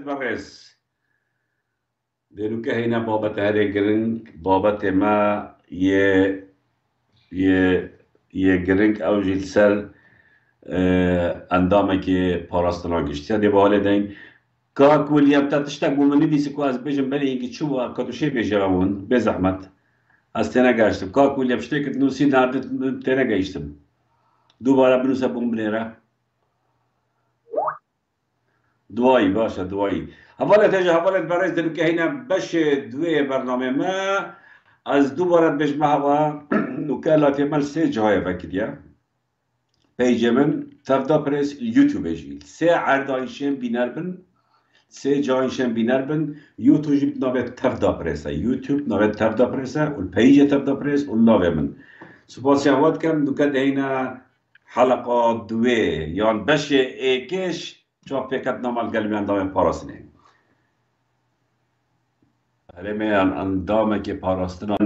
برس دلو که هینا بابت هره گرنگ بابت ما یه گرنگ او جیل سر اندامه که پاراستنا گشتی دی به حال دین کاک ولیام تا تشتاق بومنی بیسی کو از بیشم بله اینکه چوب کاتوشی بیشترمون به زحمت از تنها گشتم کاک ولیام شتی که نوسی نرد تنها گشتم دوباره بنوسه بوم بنیره دوایی باشه دوایی حوالت برای دلو که هینا بش دوی برنامه ما از دوباره بجمع هوا نکالاتی مال سه جای فکریه پیج من تفدا پرس یوتیوب جیل سه عردایشم بینر بن سه جایشم بینر بن یوتیوب نابت تفدا پرسه یوتیوب نابت تفدا پرسه والپیج تفدا پرس والنابه من سپاسی هواد کم نکات هینا حلقات دوی یان بش ایکش چاپ فکرت نامال قلبی اندام پاراسنه هرمه اندامه که پاراستنا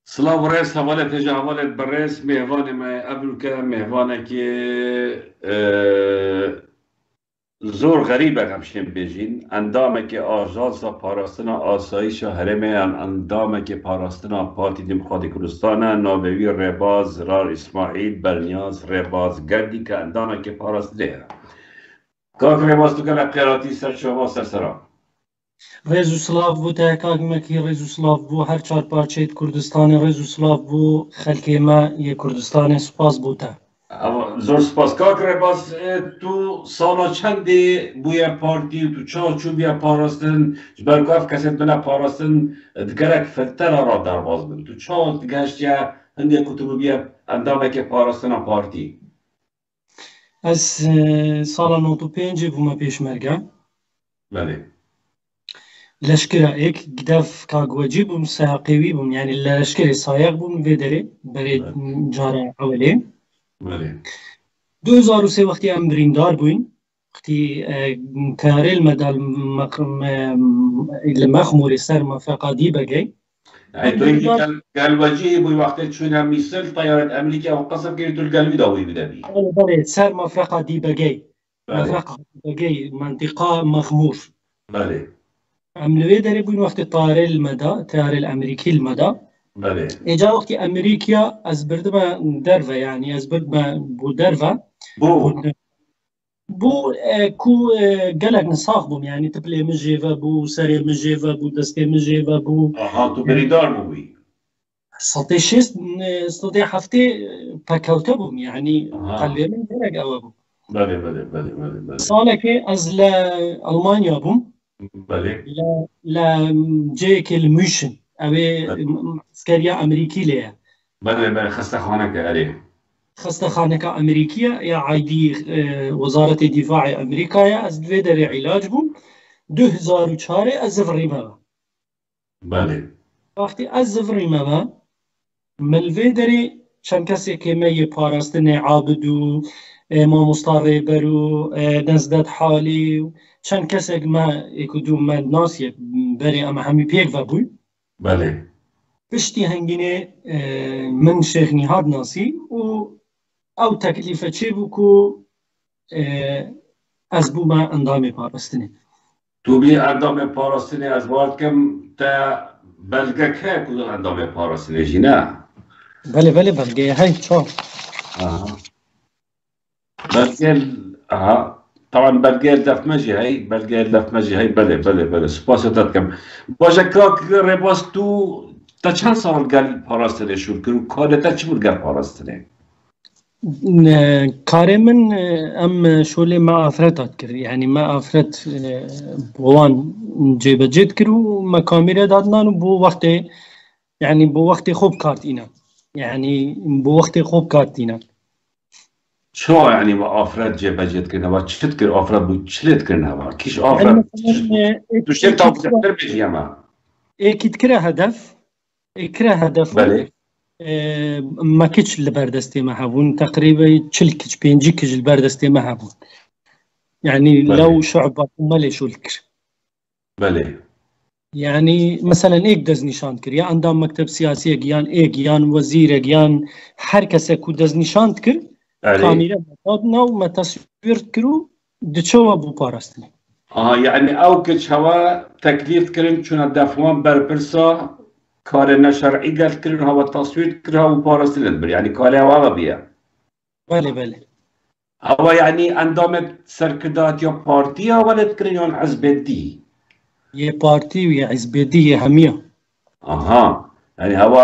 سلام ورس حوالت هجا حوالت برس مهوان ما ابرو که مهوانه که زور غریبه همشین بیجین اندامه که آجانسا پاراستنا آسایش هرمه اندامه که پاراستنا پارتی دموکراتی کردستانه نابوی رباز رار اسماعیل برنیاز رباز گردی که اندامه که پاراستنه کاک رباز تو کنه قیراتی سر شما سرسرا ريزو سلاف بو تاكاك مكي ريزو سلاف بو هر چار پارچيت كردستاني ريزو سلاف بو خلقي ما يه كردستاني سپاس بو تا زور سپاس کاک رباز تو سالا چندی بوی پارتی تو چارچوب بیا پاراستن جبرکاف کسید بنا پاراستن دگرک فلتر را در باز بند تو چار دگشت یا هنده کتبو بیا اندامه که پاراستن پارتی از سالا نوتو پینجی بوما پیشمرگه بله لشکره ایک گدف کاغوجی بوم ساقیوی بوم یعنی لشکره سایق بوم ویدره برای جاره اولی بله 2003 وقتی ام بریندار بوین وقتی تاريل مدى المخمور سر مفقدي بقي يعني تريد قال وجيه بوي وقت تشونا ميسل طيارة أمريكا وقصف كي تقول قلبي داوي بدبي بلي سر مفقدي بقي مفقدي بقي منطقة مخمور بله أملوي داري بوين وقت طاري المدى تاري الأمريكي المدى بله إجا وقت أمريكا أزبرد ما درفة يعني أزبرد ما بو درفة بو كو قالك نساخ بوم يعني تبلي مجيفة بو سري مجيفة بو دستي مجيفة بو تو بريدار بوي سطي شيست سطي حفتي باكوتا بوم يعني قلبي من درق أو بوم بله صالك أز ألمانيا بوم بله لا جيك الميشن أبي عسكرية أمريكية ليه بله خسته خانك عليه خسته خانه أمريكية يا عيدي وزارة الدفاع أمريكا از دوی در علاج بوم 2004 از زفریمه بله وقتی از زفریمه ملوی داری چند کسی که می پاراستن عابد و ما مستاره برو نزدت حالی چند کسی که ما اکدوم من ناسی بری اما همی پیک و بوی بله پشتی هنگینه من شیخ نیهاد ناسی و او تکلیفه چه بو که از بو ما اندام پاراستنه تو بی اندام پاراستنه از وقت کم تا بلگه که کدو اندام پاراستنه جی نه؟ بله بلگه های چه؟ بلگه طبعا بلگه دفمجی های بله سپاسیتت کم باشه کاک رباس تو تا چند سال گل پاراستنه شد کرو کارتا چی بود گل پاراستنه؟ کار من ام شغل ما افراد کرد یعنی ما افراد بوان جیب جد کرو ما کامیره دادنان و بو وقت خوب کارت اینا یعنی بو وقت خوب کارت اینا شو يعني ما افراد جيب جد كنا با چت كر افراد بو چلت كنا با كيش افراد تو شتر تا بتر بيجي ما اكيد كره هدف بله ما كيتش البردستي ما هبون تقريبا تشلكش بينجي كج البردستي ما هبون يعني بله. لو شعبة مالي شو الكر بله يعني مثلا ايك دز نشان كر يا عندهم مكتب سياسي جيان ايك جيان وزير جيان هر کس کو دز نشان كر كاميرا متادنا وما تصوير كرو دچوا بو پاراستني يعني او كش هوا تكليف كرن چون دفوان برپرسا کار نشرعی گل کرن هوا تصویر کرن هوا پارستلت بر يعني کار هوا بیا بله بله هوا يعني اندامت سرکردات یا پارتی هوا لت کرن یا حزب دی یه پارتی و یه حزب دی همیه يعني هوا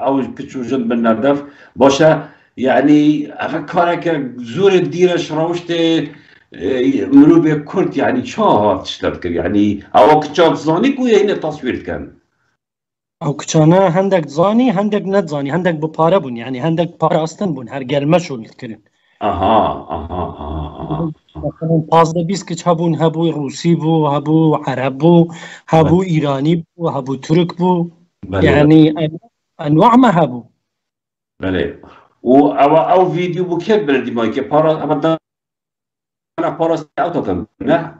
او كتشو جد من الدف باشا يعني افكرك زور الديرش روشت مروبي كرت يعني شو هات تشترك يعني او كتشات زاني كو هنا تصوير كان او کچانه هندک زانی هندک ندزانی هندک بپاره بون یعنی هندک پاره استن بون هر گرمه شول کرن مثلا 15-20 کچ هبون هبو روسی بو هبو عرب بو هبو ایرانی بو هبو ترک بو يعني انواع ما هبو بله او فيديو بو كيف بلدي مايكي بارا ابدا انا بارا اوتو نه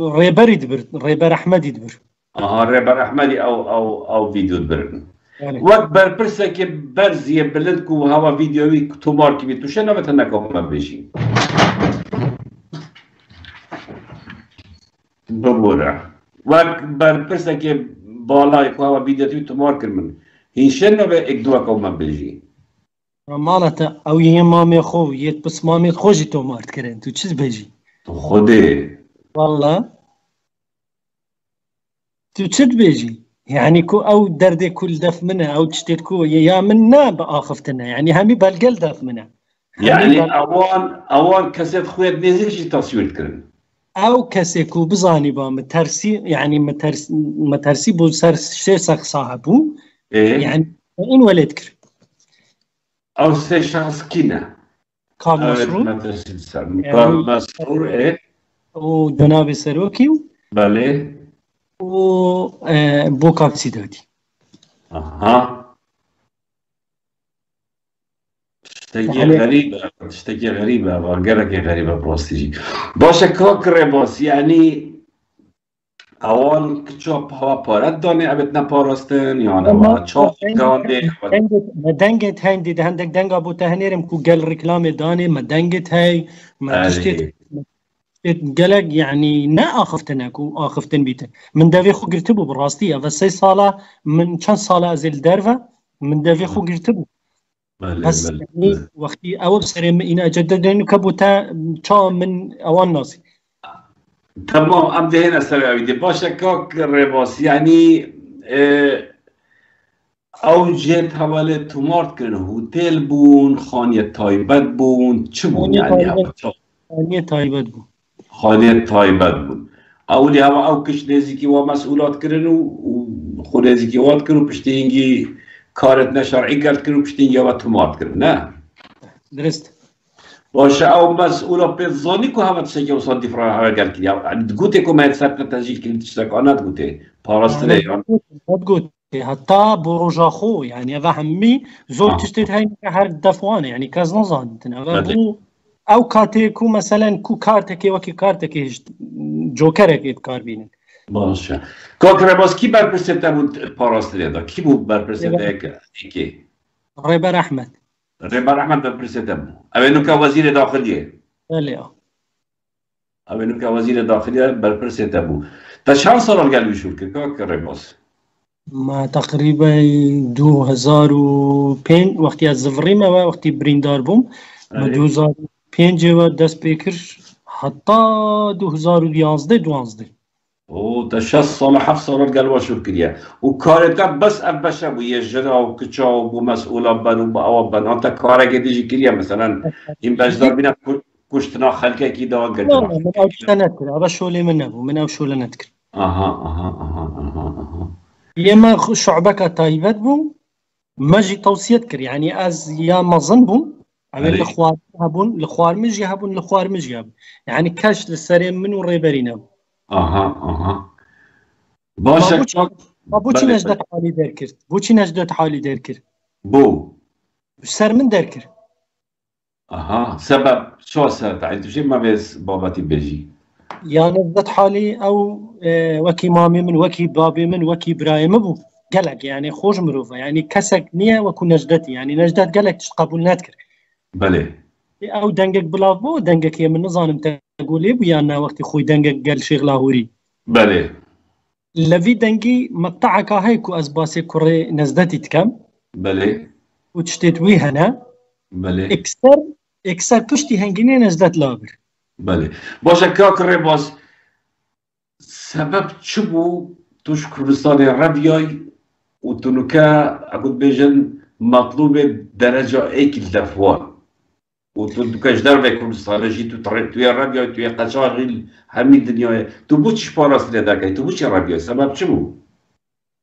ريبر يدبر ريبر احمد يدبر ريبر احمدي او فيديو دبر وقت برپرسه که برزیه بلند کو هوا ویدیوی تو مارکی بی توشه نویت نکام من بشی ببوره وقت برپرسه که بالای کو هوا ویدیوی تو مارک من هیشه نوی اک دو کام من بشی مالتا او یه مامی خو یه بس مامی خوشی تو مارت کرن تو چیز بجی تو خوده والله تو چت بيجي يعني كو او دردي كل دف منها او تشتيت كو يا منا باخفتنا يعني همي بالقل دف منها يعني اوان كاسيت خويت نزل شي تصوير كرن او كسيكو بزاني با مترسي يعني مترسي بو سر شي سخ صاحبو يعني ان ولدكر او سي شخص كينا كان مسرور كان مسرور ايه وجناب سروكي بله وبوكاك سيدادي تشتكي غريبة وقالك غريبة بروستيجي باشا كوكري بوس يعني اول كتشوب هوا بارد داني ابتنا باراستن يعني هوا چاپ داني مدنگت هندي ده هندك دنگا بو تهنيرم كو قال ركلام داني مدنگت هاي ما تشتت قالك يعني نا اخفتنا كو اخفتن بيته من دافي خو قرتبو براستي بس 6 صاله من كان صاله زل درفه من دافي خو قرتبو بس يعني وقتي او بسري انا جددن كبوتا شا من اوان ناسي تمام امدي هنا سريع دي باشا كوك ريبوس يعني او جيت حواله تومارت كرن هوتيل بون خانية تايبت بون چه بون يعني خانية تايبت بون خانية تايبت بون اولي هوا او كش نزيكي ومسؤولات كرن وخو نزيكي وات كرن بشتينجي كارت نشرعي قلت كرن بشتينجي هوا تومارت كرن نه درست باشه او مسئولا پیزانی که همه تشکی و صدی فرا همه گل کردی یعنی دگوته که من سرت تسجیل کردی تشتک آنها دگوته پارستره یعنی دگوته حتی بروجا خو يعني هذا همي زول تشتت هاي هر دفوانه يعني كاز نظام بو او كاتيكو مثلا كو كارتك وكي كارتك جوكرك يتكار بينن باشه كوكره باز کی برپرسته بود پاراستره دا کی بود برپرسته کی ريبر احمد ريبر احمد برپرسته بود اوینو که وزیر داخلیه بله اوینو که وزیر داخلیه برپرسته بود تا چند سال قال بيشوف كوكره باز ما تقريبا 2005 وقتی از زفريمه وقتی بريندار بوم 2005 و دست بكر حتى 2011 او تا 6 سال 7 سال قال واشوف كريا وكارتا بس ابشا بو يجرا وكچا وبو مسؤولا بنو با بن انت كارا گديجي كريا مثلا این بجدار بينا كشتنا خلقه كي دا قدر لا من او سنتكر ابا شولي من ابو من او شولي نتكر اها يما شعبك تايبت بو ماجي توصيت كر يعني از يا مظن بو على الاخوار هبون الاخوار مجي هبون الاخوار مجي هبون يعني كاش للسريم من وريبرينا اها باشا ما بو چی نجدت حالی در کرد بو چی نجدت حالی در کرد بو سر من در کرد سبب شو سبب انت شي ما بس باباتي بيجي يا نجدت حالي او وكي مامي من وكي بابي من وكي برايم بو قالك يعني خوش مروفه يعني كسك نيه وكو نجدتي يعني نجدت قالك قبول ناتكر بله او دنگك بلاف بو دنگك يا من نظام قولي بيانا وقت خوي دنگا قال شيخ لاهوري بله لفي دنگي مقطعك هيكو أزباسي كوري نزدتي تكم بله وتشتت ويهنا بله اكسر پشتی هنگینه نزدت لابر بله باشه کاکره باز سبب چی بو توش کردستان ربیای و تنوکا اقول بيجن مطلوب درجة ايك الدفوان وتنوكاش دربة كردستان جي تويا ربيا تويا قشاغل همي الدنيا تبوش باراس لداك تبوش ربيا سبب چی بو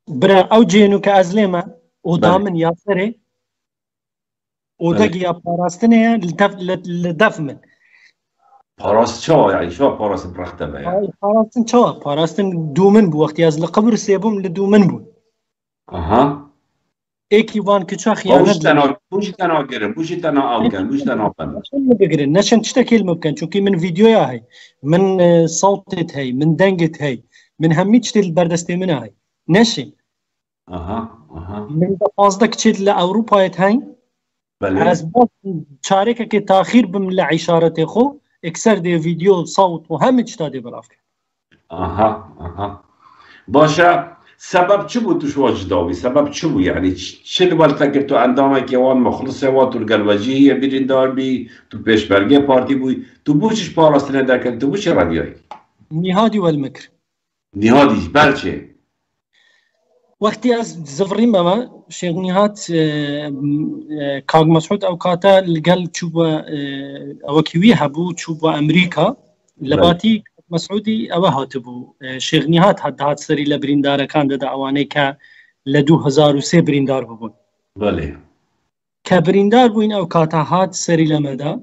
برا او جينو كأزليما بله ودامن ياسري بله ودقيا باراستنيا لدفمن باراس چا يعني شو باراس برخته بيا باراستن چوا باراستن دومن بو وقتی از لقبر سيبوم لدومن بو اها ايكي وان كچا بوش خيانت تنا بوش تنا گرم بوش تنا او كان بوش تنا فن نشان بقرن نشان تشتكي الممكن چونكي من فيديويا هاي من صوتت هاي من دنگت هاي من همي تشتي البردستي من هاي نشان اها من دفازدك تشيد لأوروبا هاي بله از بس شاركة كي تأخير بملا عشارة خو اكسر دي فيديو صوت وهم تشتادي برافك اها باشا سبب چی بود توش واجداوی سبب چی بود یعنی چه دوال فکر تو اندامه که وان مخلصه و تو الگلوجی بیرندار بی تو پیشبرگه پارتی بوی تو بوچش پاراستنه درکن تو بوچه رادیایی نهادي والمكر نهادی بلچه وقتی از زفرين بما شيخ نهات كاغ مسعود او كاتا لقال تشوبا او كيوي هبو تشوبا امريكا لباتي مسعودي او هاتبو شيخ نهات هات سري لبريندار كان دا اواني كا لدو 2003 بريندار ببون بله كبريندار بوين او كاتا هات سري لمدا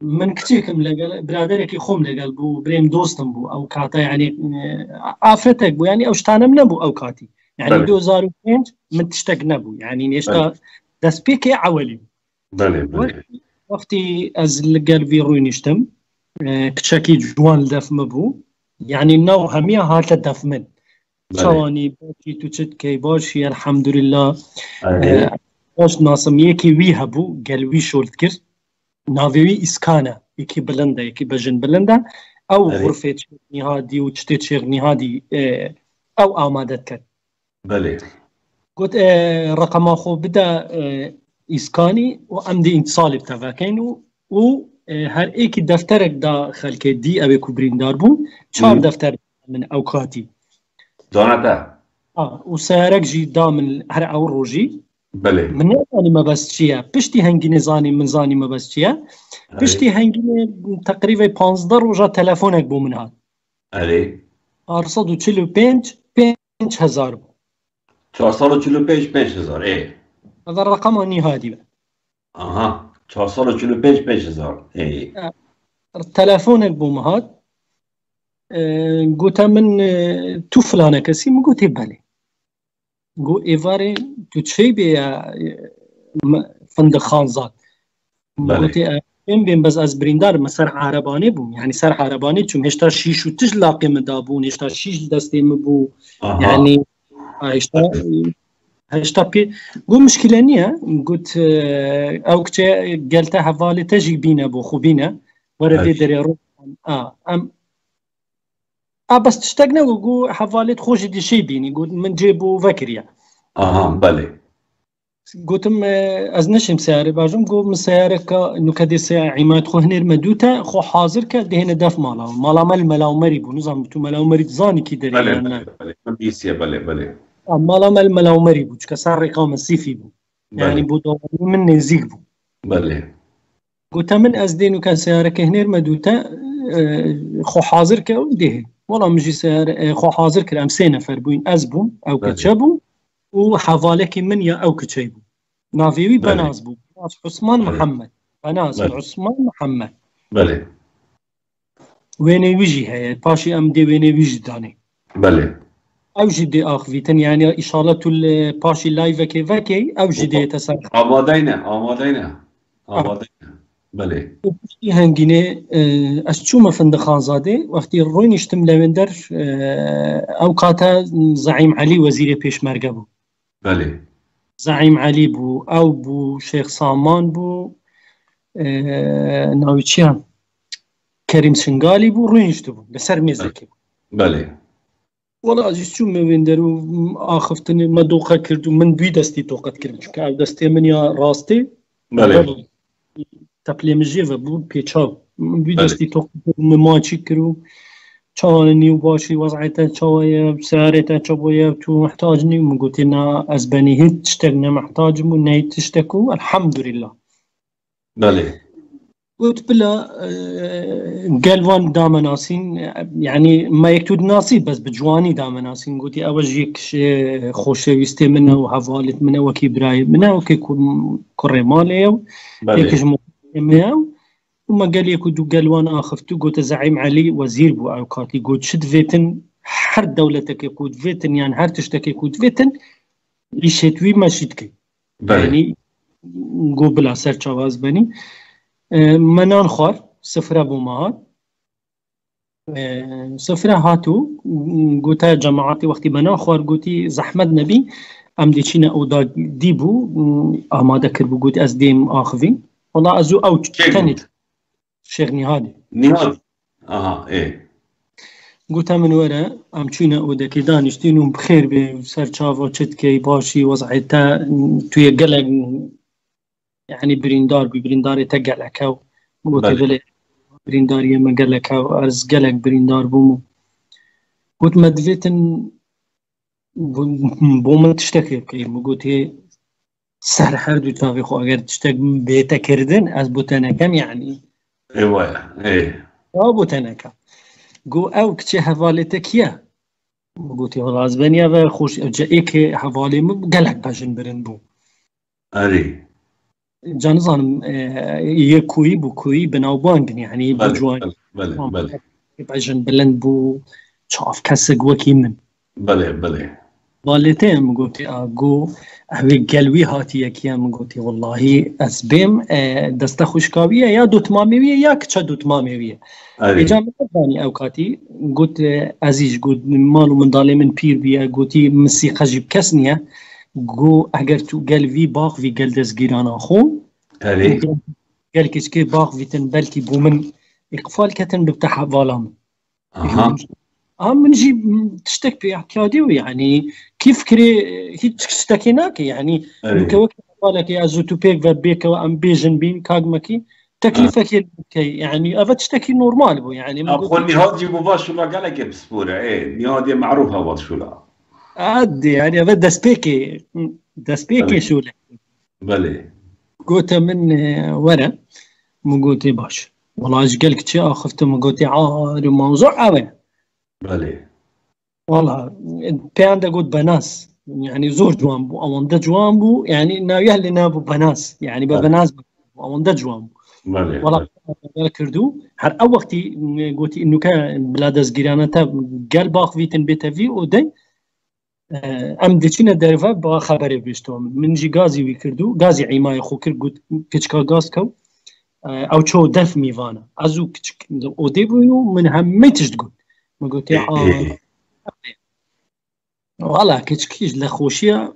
من كتيكم لقال برادرك خوم لقال بو بريم دوستم بو او كاتا يعني عافرتك بو يعني او شتانم نبو او كاتي يعني بله 2005 من تشتاق نبو يعني نشتا دسبيكي عولي بله وقتي از لقال في روي نشتم كتشاكي جوان دف مبو يعني نو همية هات دف من شواني باشي تشت كي باشي الحمد لله باش ناسم يكي وي هبو قال وي شولت كر نافيوي إسكانا يكي بلندا يكي بجن بلندا أو غرفة شيغني هادي وتشتيت شيغني هادي أو آمادت كر بله قلت رقم أخو بدأ إسكاني وأمدي انتصالي بتفاكين و هر ايكي دفترك دا خلكي دي أبي كوبرين داربو شار دفتر من أوقاتي دانتا وسيارك جي دا من هر أو روجي بله من نزاني ما بس چیه پشتی هنگی نزانی من زانی ما بس چیه پشتی هنگی تقریبا 15 روزا تلفنک بو من هات اره 445 445 5000 ايه هذا الرقم نهائي اها 445 5000 ايه تلفنك بو مهات قلت من تو فلانه كسي من قلت بله قو ايفاري تو تشي بي فندق خانزاد قلت بين بس از بريندار مسر عرباني بوم يعني سر عرباني چون هشتا شيش و تج لاقي مدابون هشتا شيش دستي مبو يعني هشتا بي قو مشكلة نية قلت او كتي قلتها حوالي تجي بينا بو خوبينا وردي دري روح بس تشتقنا وقو حوالي تخوش دي شي بيني قلت من جيبو فكريا بله قلتم از نشم سياري باجم قو من سيارك انه كدي ساعة عماد خو هنير مدوتا خو حاضر كدهنا دف مالا مال ملاومري بو نظام تو ملاومري تزاني كي دري بله بيسيا بله مالا مال ملاومري بو كسر رقم السيفي بو يعني بو دو من نزيق بو بله قلت من از دينو كان سيارك هنير مدوتا خو حاضر كده والله مجي سيارة خو حاضر كرام سي نفر بوين از بو او كتشبو وحوالك من يا او كتشيبو نافيوي بناز بو عثمان محمد بناز عثمان محمد بله ويني ويجي هي باشي ام دي ويني ويجي داني بله او جدي اخفيتن يعني اشارة الباشي لايف كيفاكي او جدي تسرح آمادينا بله وبشتي هنجيني اشتشوما فندخان زادي وقتي الروين يشتم لويندر او كاتا زعيم علي وزير بيش مرقبو بله زعيم علي بو او بو شيخ سامان بو ناوي چيان كريم سنغالي بو روينشتو بو لسر ميزكي بله والله عزيز شو ما بين درو آخفتني ما دوقة كردو من دوي دستي توقت كردو چونك او دستي من يا راستي بله تپلی مجیو بو پیچاو من دوی بله دستی توقت مماچی کرو چاني وباشي وضعيته شوية سعرته شوية تو محتاجني وقلت لنا أزباني هيت تشتغلنا محتاج مني تشتكوا الحمد لله بله قلت بلا قال وان دام ناسين يعني ما يكتود ناسي بس بجواني دام ناسين قلت أوجيك خوشويستي منه وحفالت منه وكي براي منه وكي كوري مالي هيك جمع وما قال لي كنت قال وانا اخفتو قلت زعيم علي وزير بو اوقاتي قلت شد فيتن حر دولتك يقود فيتن يعني هر تشتكي يقود فيتن يشتوي ما شتكي يعني قو بلا سر شواز بني منان خوار سفرة بو مهات سفرة هاتو قلت جماعتي وقتي منان خوار قلتي زحمت نبي ام ديشينا او دا ديبو اماده كربو قلت از ديم اخذين والله ازو او تاني شيخ نهادي ايه قلت من ورا ام تشينا اودكي دانشتينو بخير بسر تشافو تشتكي باشي وضعيتا توي قلق يعني بريندار تقلك قلت بلي بريندار يما قلك ارز قلق بريندار بومو قلت مدفيتن بومن تشتكي بكير قلت هي سر حردو تافي خو اگر تشتك بيتا كردن از بوتانا كم يعني ايه بوتانا قو او كتشي حوالتك يا قلتي والله اسبانيا و خوش جايك حوالي قلق باجن برن بو اري جانزان يكوي بو كوي بناو بانجن يعني بجوان بله باجن بلند بو شاف كسق وكي من بله والتين قلتي قو هوي قلوي هاتي يكيا قلتي والله اسبيم دسته خوشكاويه يا دوت ماميويه يا كتشا دوت ماميويه اجا مداني اوقاتي قلت عزيز قلت مالو من ضالي من بير بيا قلتي موسيقى جيب كسنيا قو اگر تو قلبي باغ في قلدس جيرانا خو قال كي باغ في تنبلكي بو من اقفال كتن بفتح فالام من جيب تشتك باعتيادي يعني كيف كري هيك تشتكيناك يعني كوك بالك يا زوتو بيك فبيك وام بيجن بين كاغمكي تكلفك يعني افا تشتكي نورمال بو يعني اقول نهادي بو باش ولا قالك بسبوره ايه نهادي معروفه وات شو لا عادي يعني افا دسبيكي شو له بله قلت من ورا قلت باش والله ايش قالك شي اخفت قلت عار موضوع اوي بله والله بيان دا قلت بناس يعني زور جوان بو او اندا جوان بو يعني ناويه اللي نابو بناس يعني ببناس او اندا جوان بو والله كردو هر او وقتي قلت انه كان بلادس جيرانتا قال باخ فيتن بيتا في ودي ام دچينا درفا با خبري بيشتو من جي غازي ويكردو غازي عيماي خو كر قلت كچكا غاسكو او تشو دف ميفانا ازو كچك اودي بو من هميتش تقول ما قلت يا والله كيش لخوشيا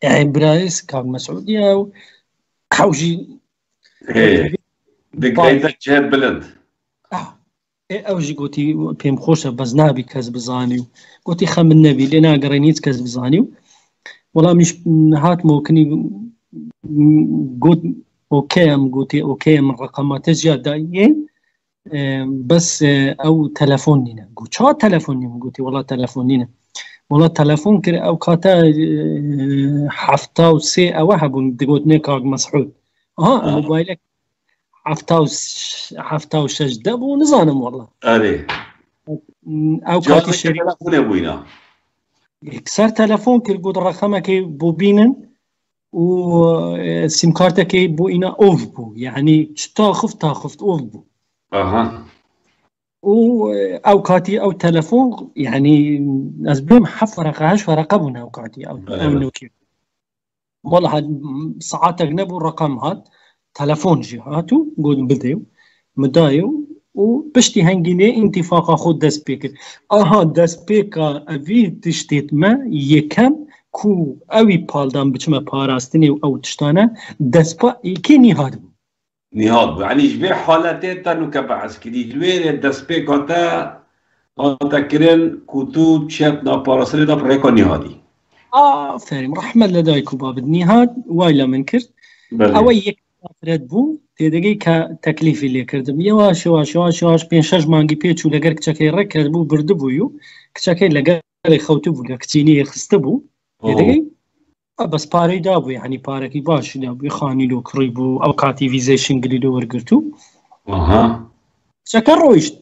يعني برايس كان مسعودية حوجي دقيقتك جهب بلد اوجي قلتي بيم خوشة بزنابي كز بزانيو قلتي خم النبي لنا قرينيت كز بزانيو والله مش هات موكني قلت اوكي ام قلتي اوكي من رقمات زيادة بس او تلفونينا قلت شو تلفوني قلتي والله تلفونينا والله تلفون كري او كاتا حفتا وسي او هبون دقوت نيكاق مسحود موبايلك حفتا وشش دبو نظانم والله اري او كاتي الشريك تلفون ابوينا يكسر تلفون كري قد رقمك بو بينن و سيم كارتك بو انا اوف بو يعني تاخفت اوف بو او كاتي او تلفون يعني ازبم حف ورقهاش ورقبنا او كاتي او نوكي والله ساعات نبو الرقم هات تلفون جهاتو قول بديو مدايو وبشتي هنجيني انتفاقا خود دا سبيكر دا سبيكر اوي تشتيت ما يكم كو اوي بالدان بچما پاراستني او تشتانا دسپا يكيني هاد نهاد يعني جبه حالته تنو كبعث كدي جلوه دسبه كتا أنت كرين كتو تشات نابارسلي دا بريكو نهادي فارم رحمة لدايكو باب النهاد وايلا منكر أو بله يك فرد بو تيدقي كتكليفي اللي كردم يواش يواش يواش يواش بين شاج مانجي بيتشو لقر كتاكي ركض بو بردبويو كتاكي لقر خوتبو لكتيني خستبو تيدقي بس باري دابو يعني باركي باش دابو يخاني لو كريبو أو كاتيفيزيشن قليلو ورقرتو أها شكر رويشت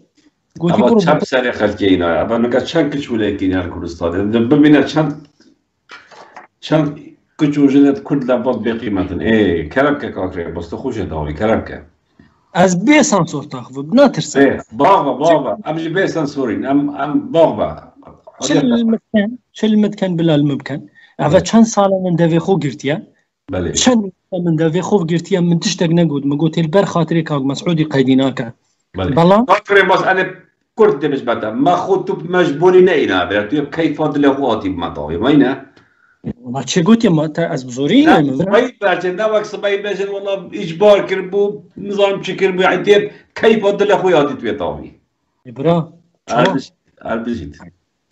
قوتي أبا برو تشاب ساري خلقينا أبا نقا شان كشو لكينا الكردستان دبمنا شان كشو جنت كل لابد بقيمة إيه كلامك كاكري بس تخوش دوري كلامك از بيسان صور تاخذ بناترسا إيه باغبا أمجي بيسان سورين أم باغبا شل المتكن بلا الممكن عفا چند سالا من دافي خو قرتيا بله چند من دافي خو قرتيا من تشتاق نقود ما قلت البر خاطري كاك مسعودي قيديناك بله كاكري بس أنا كرت مش بتا ما خدت مجبوري نينا بيرتو كيف فضل اخواتي بمطاوي وينه والله چه قلت ما تا از بزورين لا صبي باجن داوك صبي باجن والله اجبار كربو نظام شكربو عديب كيف فضل اخواتي تويطاوي برا البجيت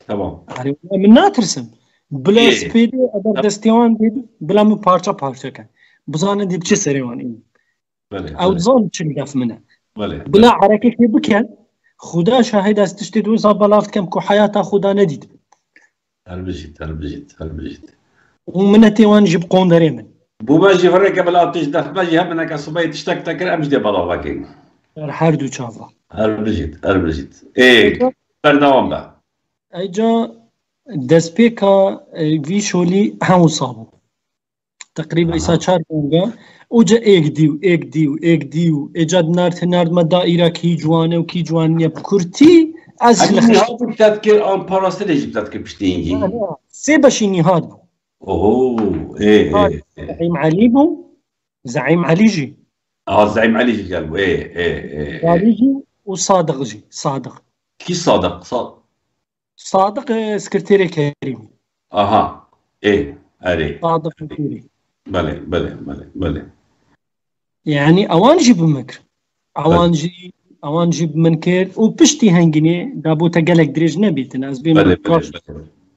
تمام من ناترسم بلا سبيدي ادر دستيوان دي بلا مو parça parça كان بزانه دي بچه سريوان او زون چن داف منه بلا حركه بكان خدا شاهد است تشتي دو صبلافت كم كو حياته خدا نديد البجيت ومن تيوان جيب قوندري من بو باجي فريك بلا تجدف باجي همنا صبي تشتك تكر امش دي بلا واكين حردو تشافا البجيت ايه بردوام با ايجا دسبيكا في شولي هم صابو تقريبا يسا 4 بونغا وجا ايك ديو ايجاد نارد ما دائره كي جوانه وكي جوانيه بكرتي از هذا تذكر ان باراستي جبت تذكر بشتينجي سي باش نهاد ايه زعيم علي بو زعيم علي جي زعيم علي جي قالوا ايه علي جي وصادق جي صادق كي صادق صادق سكرتيري كريمي اها ايه علي صادق كريمي بله يعني اوان جيب مكر اوان جيب منكر وبشتي هنجني دابو تقلق دريج نبيت ناس بين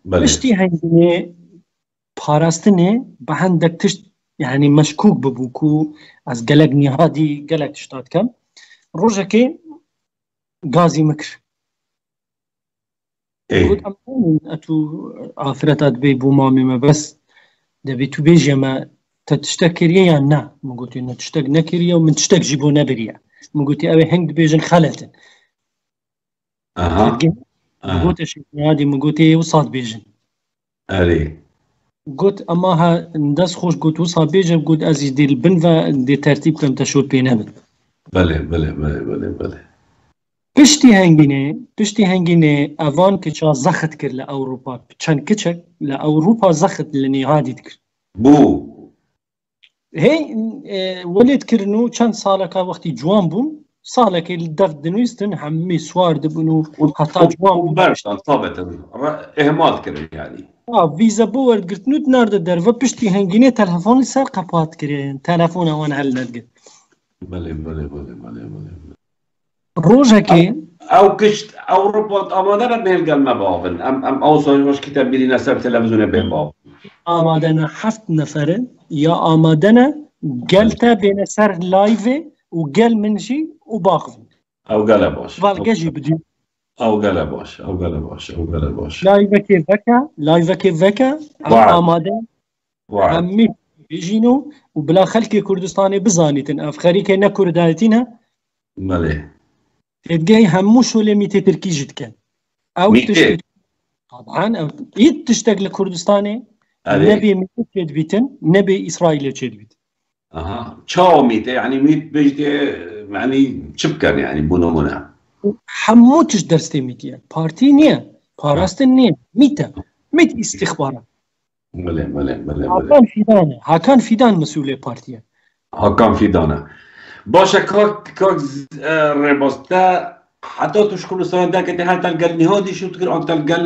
بشتي هنجني باراستني بهندك تشت يعني مشكوك ببوكو از قلقني هادي قلق تشتات كم روجكي غازي مكر قلت أمين أتو آفرتات بي بومامي ما بس دبي تو بيجي ما تشتكريا يعني نا ما قلت إنه تشتك نكريا ومن تشتك جيبو نبريا ما قلت أبي هنگ بيجن خلتن ما قلت شيء هادي ما قلت وصاد بيجن قلت أما ها ندس خوش قلت وصاد بيجن قلت أزيز دي البنفا دي ترتيب كم تشوت بينهم بله پشتی هنگینه اوان که چا زخت کرد لأوروپا چند کچک لأوروپا زخت لنهادی کرد بو هی ولید کرنو چند ساله که وقتی جوان بون ساله که دفت دنویستن همه سوار دبنو حتی جوان بون برشتان ثابت اهمال کرد يعني ویزا بو ورد گرتنو نارده در و پشتی هنگینه تلفون سر قپات کرد تلفون اوان هل ندگد بله روجكي او كشت اوروبا امادنا بهلقال ما باوفن ام اوصل واش كتاب بيدي نسب تلفزيون بين باوفن امادنا 7 نفر يا امادنا قالتا بين سر لايف وقال منشي وباخذ او قال باش فالجي بدي او قال باش لايف كيف فكا امادنا عمي بيجينو وبلا خلكي كردستاني بزانيتن افخري كنا كرداتينا مالي تلقاي هموش ولا ميتة تركي جد كان او تشتغل طبعا او تشتغل لكردستاني نبي ميتة تدبيتن نبي اسرائيل تدبيت تشاو ميتة يعني ميت بجدي يعني شبكان يعني بونومنا حموتش درستي ميتة بارتي نيا باراستن نيا ميت استخبارات بله هاكان فيدان مسؤولية بارتيا هاكان فيدانا باشا كاك ريباستا حتى تشكر سنة دا كنت هل تلقى النهادي شو تقول أن تلقى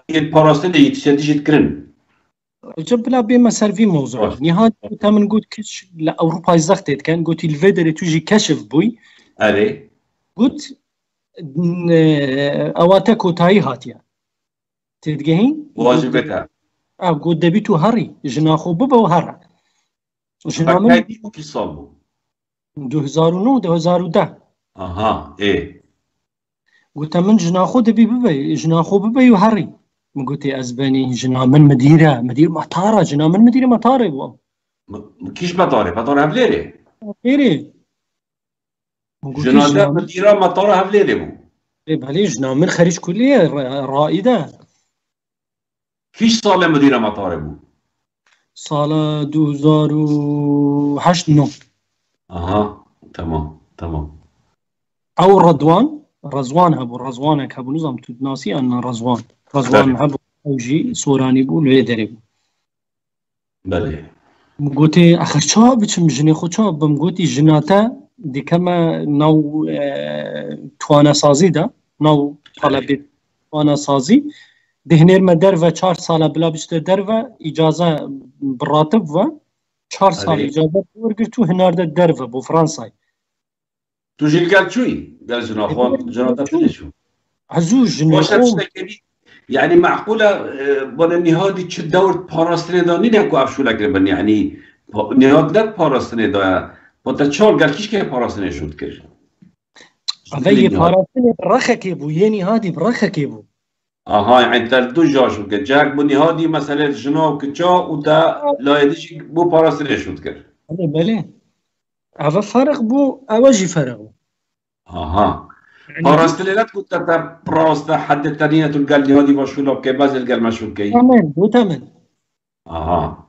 الباراستين يتشديش تكرن جب لا بما سر في موضوع نهاد تمن قلت كش لأوروبا زختت كان قلت الفيدر تجي كشف بوي أري قلت أواتك وتاي هاتيا تدقين واجبتها قلت دبيتو هري جناخو بابا وهرا جنا من فكاي كي صابو 2009 2010 أها إيه قلت من جناخو دبي بابا جناخو بابا وهري قلت أزباني جنا من مدير مطارة جنا من مدير مطارة كيش بطاري هفليري غيري جنادة مديرة مطارة هفليري بو بله جنا من خريج كلية رائدة كيش صار مديرة مطارة بو سال 2008 9 أها تمام أو رضوان هبو رضوانك هبو نظام تدناسي أن رضوان هبو أوجي سوراني بو ليدري بله قلتي آخر شو بتشم جني خو شو قلتي جناتا دي كما نو توانا سازي دا نو طلبت توانا سازي دهنير ما درفا 4 سالا بلا بشت درفا إجازة براتب و 4 سال إجازة ورقرتو هنار دا درفا بو فرنسا تو جيل قال شوي قال جناتا تلشو عزوز جناخو يعني معقولة بنا نهادي تش دور باراستني دا نينكو أفشو لقربن يعني نهاد لك باراستني دا بطا چال قال كيش كي باراستني شود كر أبي باراستني برخك بو يعني هادي برخك بو آها يعني تل دو جا شود كر جاك بو نهادي مثلا جناب كچا ودا لايدش بو باراستني شود كر بله أبا فرق بو أواجي فرق بو آها باراستني لا تكون تتا براستا حد التانية تلقى نهادي باشو لو كي بازل قال مشود كي تمن آها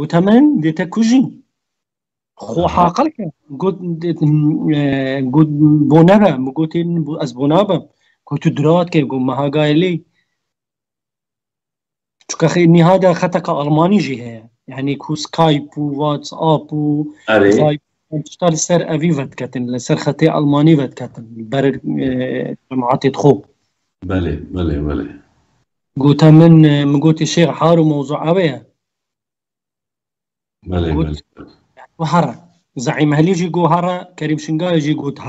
تمن دي تكوجين خو حاقلك قلت بونابا قلت از بونابا قلت درات كي قلت ما قايلي چونك نهاية خطك ألماني جي هي يعني كو سكايب وواتس اب و أري تشتغل سر أفي فتكتن سر خطي ألماني فتكتن بر جماعات تخو بله قلت من قلت الشيخ حارو موضوع أبيه بله وهرا زعيم هليجي جو هرا كريم شنقا يجي قلت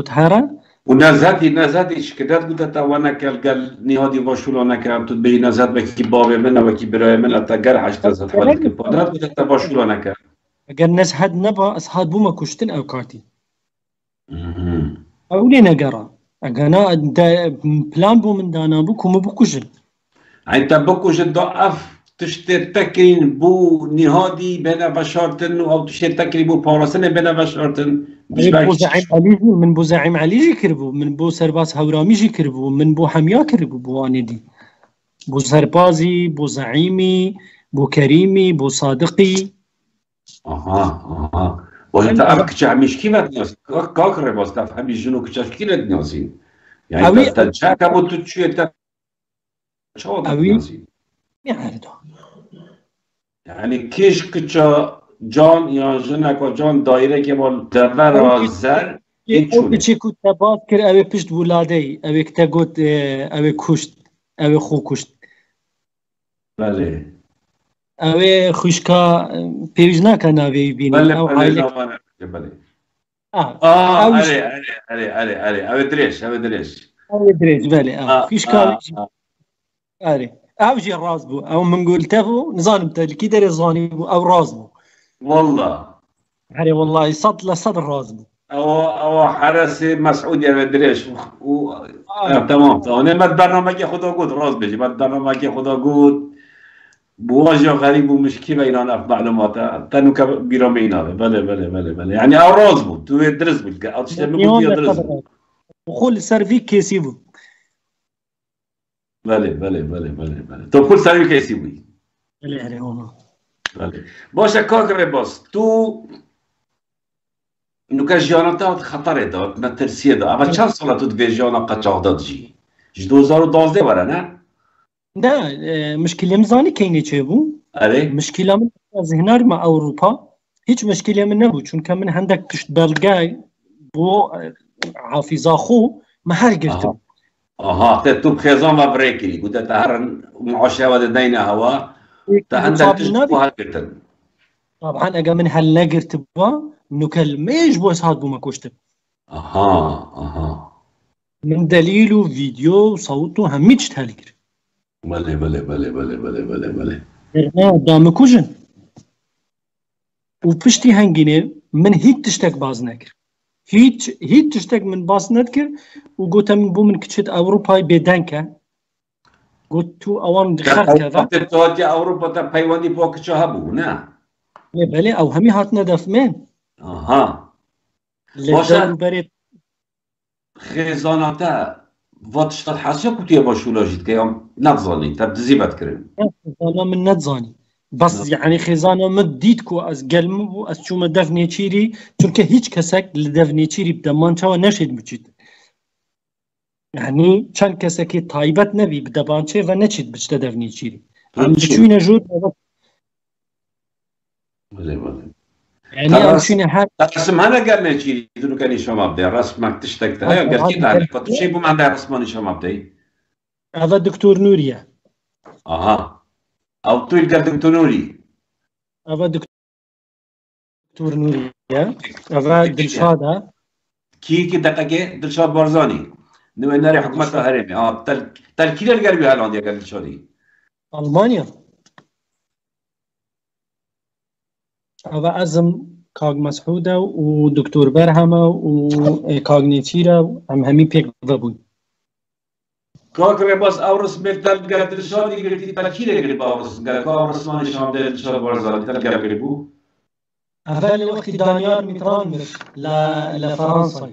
هرا نازاتي شكدات قلت توانا قال نهادي باشولانا كام تبي نازات بكي بابي من وكي براي من اتقر حشت زاد خالد كبادات قلت تباشولانا كام اگر ناس هاد نبا اصحاب بوما كشتن او كارتي او لي نقرا انا بلان بو من دانا بو كوم بو كوجن انت بكوش ضعف تشتر تكرين بو نهادي بين بشارتن او تشتر تكرين بو باراسن بين بشارتن من بو زعيم علي كربو من بو سرباز هورامي كربو من بو حميا كربو بو واندي بو سربازي بو زعيمي بو كريمي بو صادقي اها وانت ابك مش كيف تناس كاكر بس تفهم شنو كيف تناسين يعني تجاك ابو تشي شو تناسين يعني كيش كچا جان یا جنک و جان دایره که با دور و زر این چونه چی که تباد کرد اوی پشت ولاده اوی کتا گوت اوی کشت اوی خو کشت بله اوی خوشکا پیوز نکن اوی بینی بله بله اوی دریش بله خوشکا او جي الراس بو او من قول تفو نظام تلكي داري زاني بو او راس بو والله يعني والله صد لصد الراس بو او حرس مسعود يا مدريش تمام انا ما برنامج خدا قد راس بيجي ما برنامج خدا قد بواجه غريب ومشكله بين معلومات تنو كبيرام اينا بله يعني او راس بو تو درس بو او تشتغل درس وخول سيرفي كيسي بو بله تو كل ساوي كيسي بي بله باشا كاكري باس تو انو كجيانتا خطر داد ما ترسيه داد اما چند ساله تو دفيجيانا قاچاق داد جي 2012 وره نه ده مشكله مزاني كيني چه بو اره مشكله من ذهنار مع اوروبا هیچ مشكله من نبو چون كمن عندك كشت بلغاي بو حافظا خو محل قلتو اها تو بخيزان ما بريكري قلت تهرن معاشة ودينا هوا عندك تشبه هالقتل طبعا اجا من هالنجرت با نكل ميش بوس هاد بوما كشتب اها من دليله فيديو وصوته هميتش تهالكر بله دام كوجن وبشتي هنجينه من هيك تشتك باز نكر هيك تشتك من باز نكر وقلت من بو من كتشت اوروبا بدنكه قلت تو اوان دخل كذا تتوجه اوروبا تا بيواني بوك شهبو نا بله او همي هاتنا دفمن اها لدور بريد خزاناتا واتشتات حاسه كنت باشولاجيت كيام نظاني تبدزيبت كريم خزانه من نتزاني بس يعني خزانه مديتكو از قلم از شو مدفني تشيري چونك هيج كسك لدفني تشيري بدمان چاو نشد بجد يعني چند كسكي تايبت نبي بدبانچه و نچید بجد دفني تشيري هم بچوينه جود بله يعني هم بچوينه هر رسم هنا قال نجي دونو كان يشوم ابدا رسمك تشتكت هاي قال كي قال كنت شي بو عندها رسماني شوم ابدا هذا دكتور نوريا اها او تو قال دكتور نوري هذا دكتور نوريا هذا دلشاد كي دقيقه دلشاد بارزاني نو ناري حكومتها هرمي تل كيلر قال بها هالانديا قال دلشادي ألمانيا هذا أزم كاغ مسعودة ودكتور برهمة وكاغنيتيرا همي بيك ضبون كاكري بس أورس ميتال قال دلشادي قلتي تل قال باورس قال كاورس ماني شام دلشاد بارزاني تل قال بو هذا الوقت دانيال ميتران لفرنسا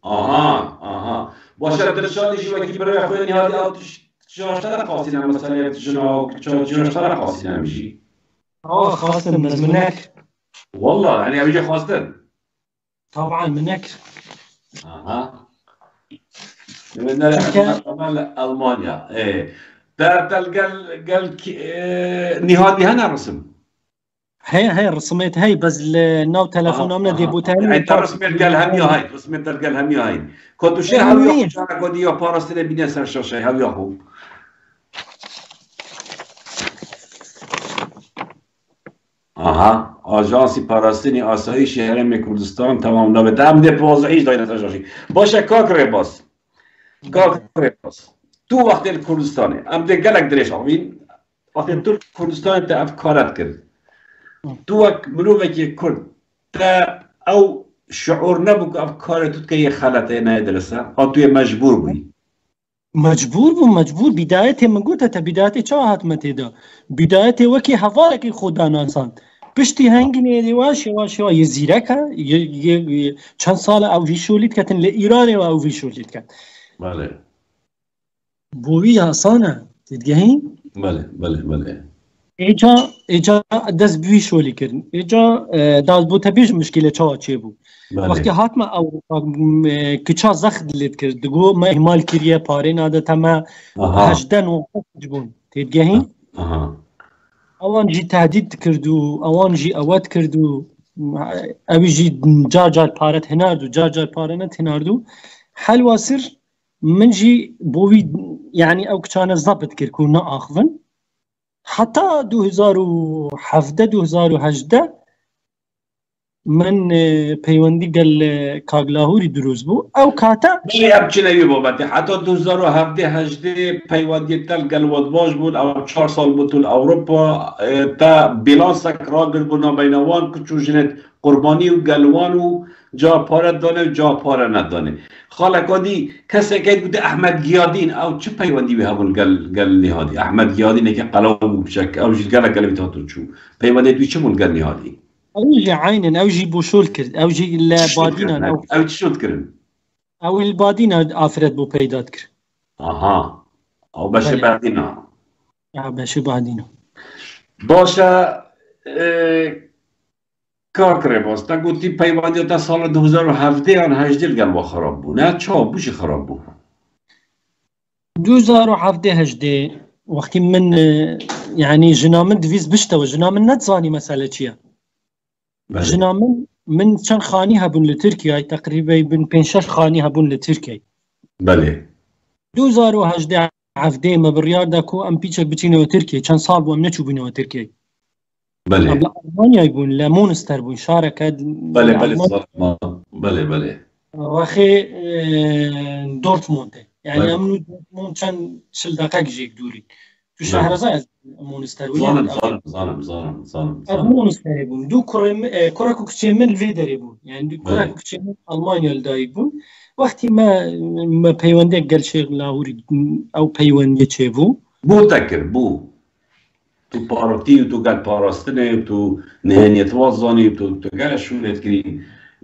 اها باشه دلشادي شو وقتی برای خودنی هادی آتش جاشتر خاصی مثلا جناق جاشتر خاصی نمیشی خاصة منك والله يعني أبيجي خاصة طبعا منك اها من ألمانيا ايه قال نهادي هنا رسم هي الرسميت هي بس النو تلفون امنا ديبوتاني يعني الرسميت قال همي هاي رسميت قال همي هاي كنت شيء هاوي انا قد يا باراستنا بينا سر شاشه هاوي اخو آژانسی پاراستنی آسایش هرم کردستان تمام نابد هم ده 15 داینه تجاشی باشه کاکره باس تو وقتی کردستانه هم ده گلک درش آمین وقتی تو کردستان تا افکارت کرد تو وقت ملوه که کرد تا او شعور نبود که افکارت تو که یه خلطه نه درسته توی مجبور بودی مجبور بدايتي من قلت تا بدايتي چا هاتمتي دا بدايتي وكي حوالك خدا نانسان پشتی هنگینی دیواش یه زیرکه چند سال او ویشولیت کتن لإیران و او ویشولیت کت بله بوی آسانه دیدگهی؟ بله ایجا دست بویشولی کرن ایجا داد بو تبیش مشکل چه بود وقتی هاتما او کچا زخد لید کرد دگو ما احمال کریه پاره ناده تما 18 و جبون دیدگهی؟ اوان جي تهديد كردو اوان جي اوات كردو اوي جي جار بارت هناردو جار بارنت هناردو حل واسر من جي بوي يعني او كان ضبط كركونا اخذن حتى 2017 2018 من پیوندی گل کاغلاهوری دروز بو او کاتا بله ابچی نوی بابتی حتی 2017 پیوندی تل گل ودواج بود او 4 سال بود تل اروپا تا بیلانسک را گر بونا بینوان کچو جنت قربانی و گلوان و جا پاره دانه و جا پاره ندانه خالکادی کسی که بوده احمد گیادین او چه پیوندی به همون گل نهادی احمد گیادینه که قلام بشک او جی گل گل بیتاتو چو پیوندی دوی چه مون گل نهادی اوجي عينا اوجي بوشول كرد اوجي البادينا او تشوت كرن او البادينا افرد بو بيدات كر او باشه بعدينا باشه بعدينا باشه کاکره باز تا گوتی پیوندی تا سال 2017 آن 18 گل خراب بود نه چا بوش خراب بود 2017 وقتی من يعني جنامن دفيز بشتا وجنامن نتزاني مسألة چيا جنامن من چند خاني هبون لتركيا تقريبا بن 5-6 خاني هبون لتركيا بله 2018 عفدێ مە بڕیاردا کۆ ئەم پیچێک بچینەوە ترکیە چەند ساڵ بووم نەچوو بووینەوە ترکیە بله لە ئەڵمانیای بوون لە مونستەر بوون شارەکە بله بله بله بله ڕەخێ دۆرتموندێ یعنی ئەم دۆرتموند چەند چل دەقەیەک دووری تو شەهرەزای مونستەر مونستەرێ بوون دوو کوڕێک و کچێ من لێ دەرێ بوون یعنی کوڕێک و کچێ من ئەڵمانیا لەدایک بوون وەختی مە پەیوەندێک گەل شێخ لاهووری ئەو پەیوەندیە چێ بوو تەکر بوو تو پارۆتی و تو گەل پاراستنێ و تو نهێنیەتوا زانی و تو گەلە شوورێت کردی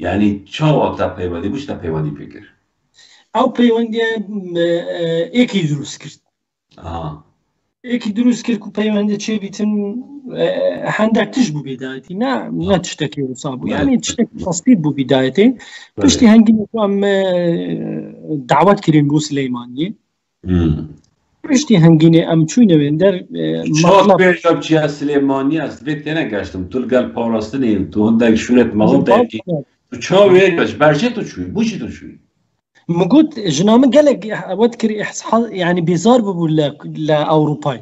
یعنی چاوە تا پەیوەندی بووش تا پەیوەندی پێکرد ئەو پەیوەندیە ئێکی دروست کرد ئێکی دروست کرد و پەیوەندە چێ بیتن هەندێک تش بوو بێدایەتی نە تشتێکی وسا بوو یعنی تشتێکی بەسیط بوو بیدایەتێ پشتی هەنگینی ئەم داوات کردین بۆ سلەیمانیە پشتی هەنگینێ ئەم چووینەوێ دەر پێشاب چیا سلێمانی است بێت تێنە گەشتم تو گەل پاراستنی تو هەندێک شوورێت مەڵم دایکی تو چاوێ بەش بەرجێ تو چووی بوچی تو چووی مگوت ژنامە گەلێک ئەوەت کردی یعنی بێزار ببوو لە ئەوروپای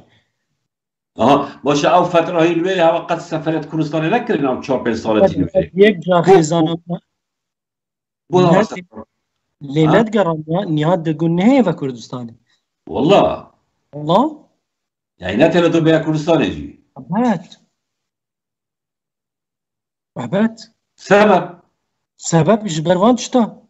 باشە ئەو فترەی لێ ئەوە قەت سەفەرەت کوردستانی نەکردن ئەو 4-5 ساڵەتی یەک جار خێزانە لێ نەتگەڕانەوە نیهات دەگوون نهەیە بە کوردستانی والله يعني نتلا تو بيا كردستان يجي أبات سبب جبروان تشتا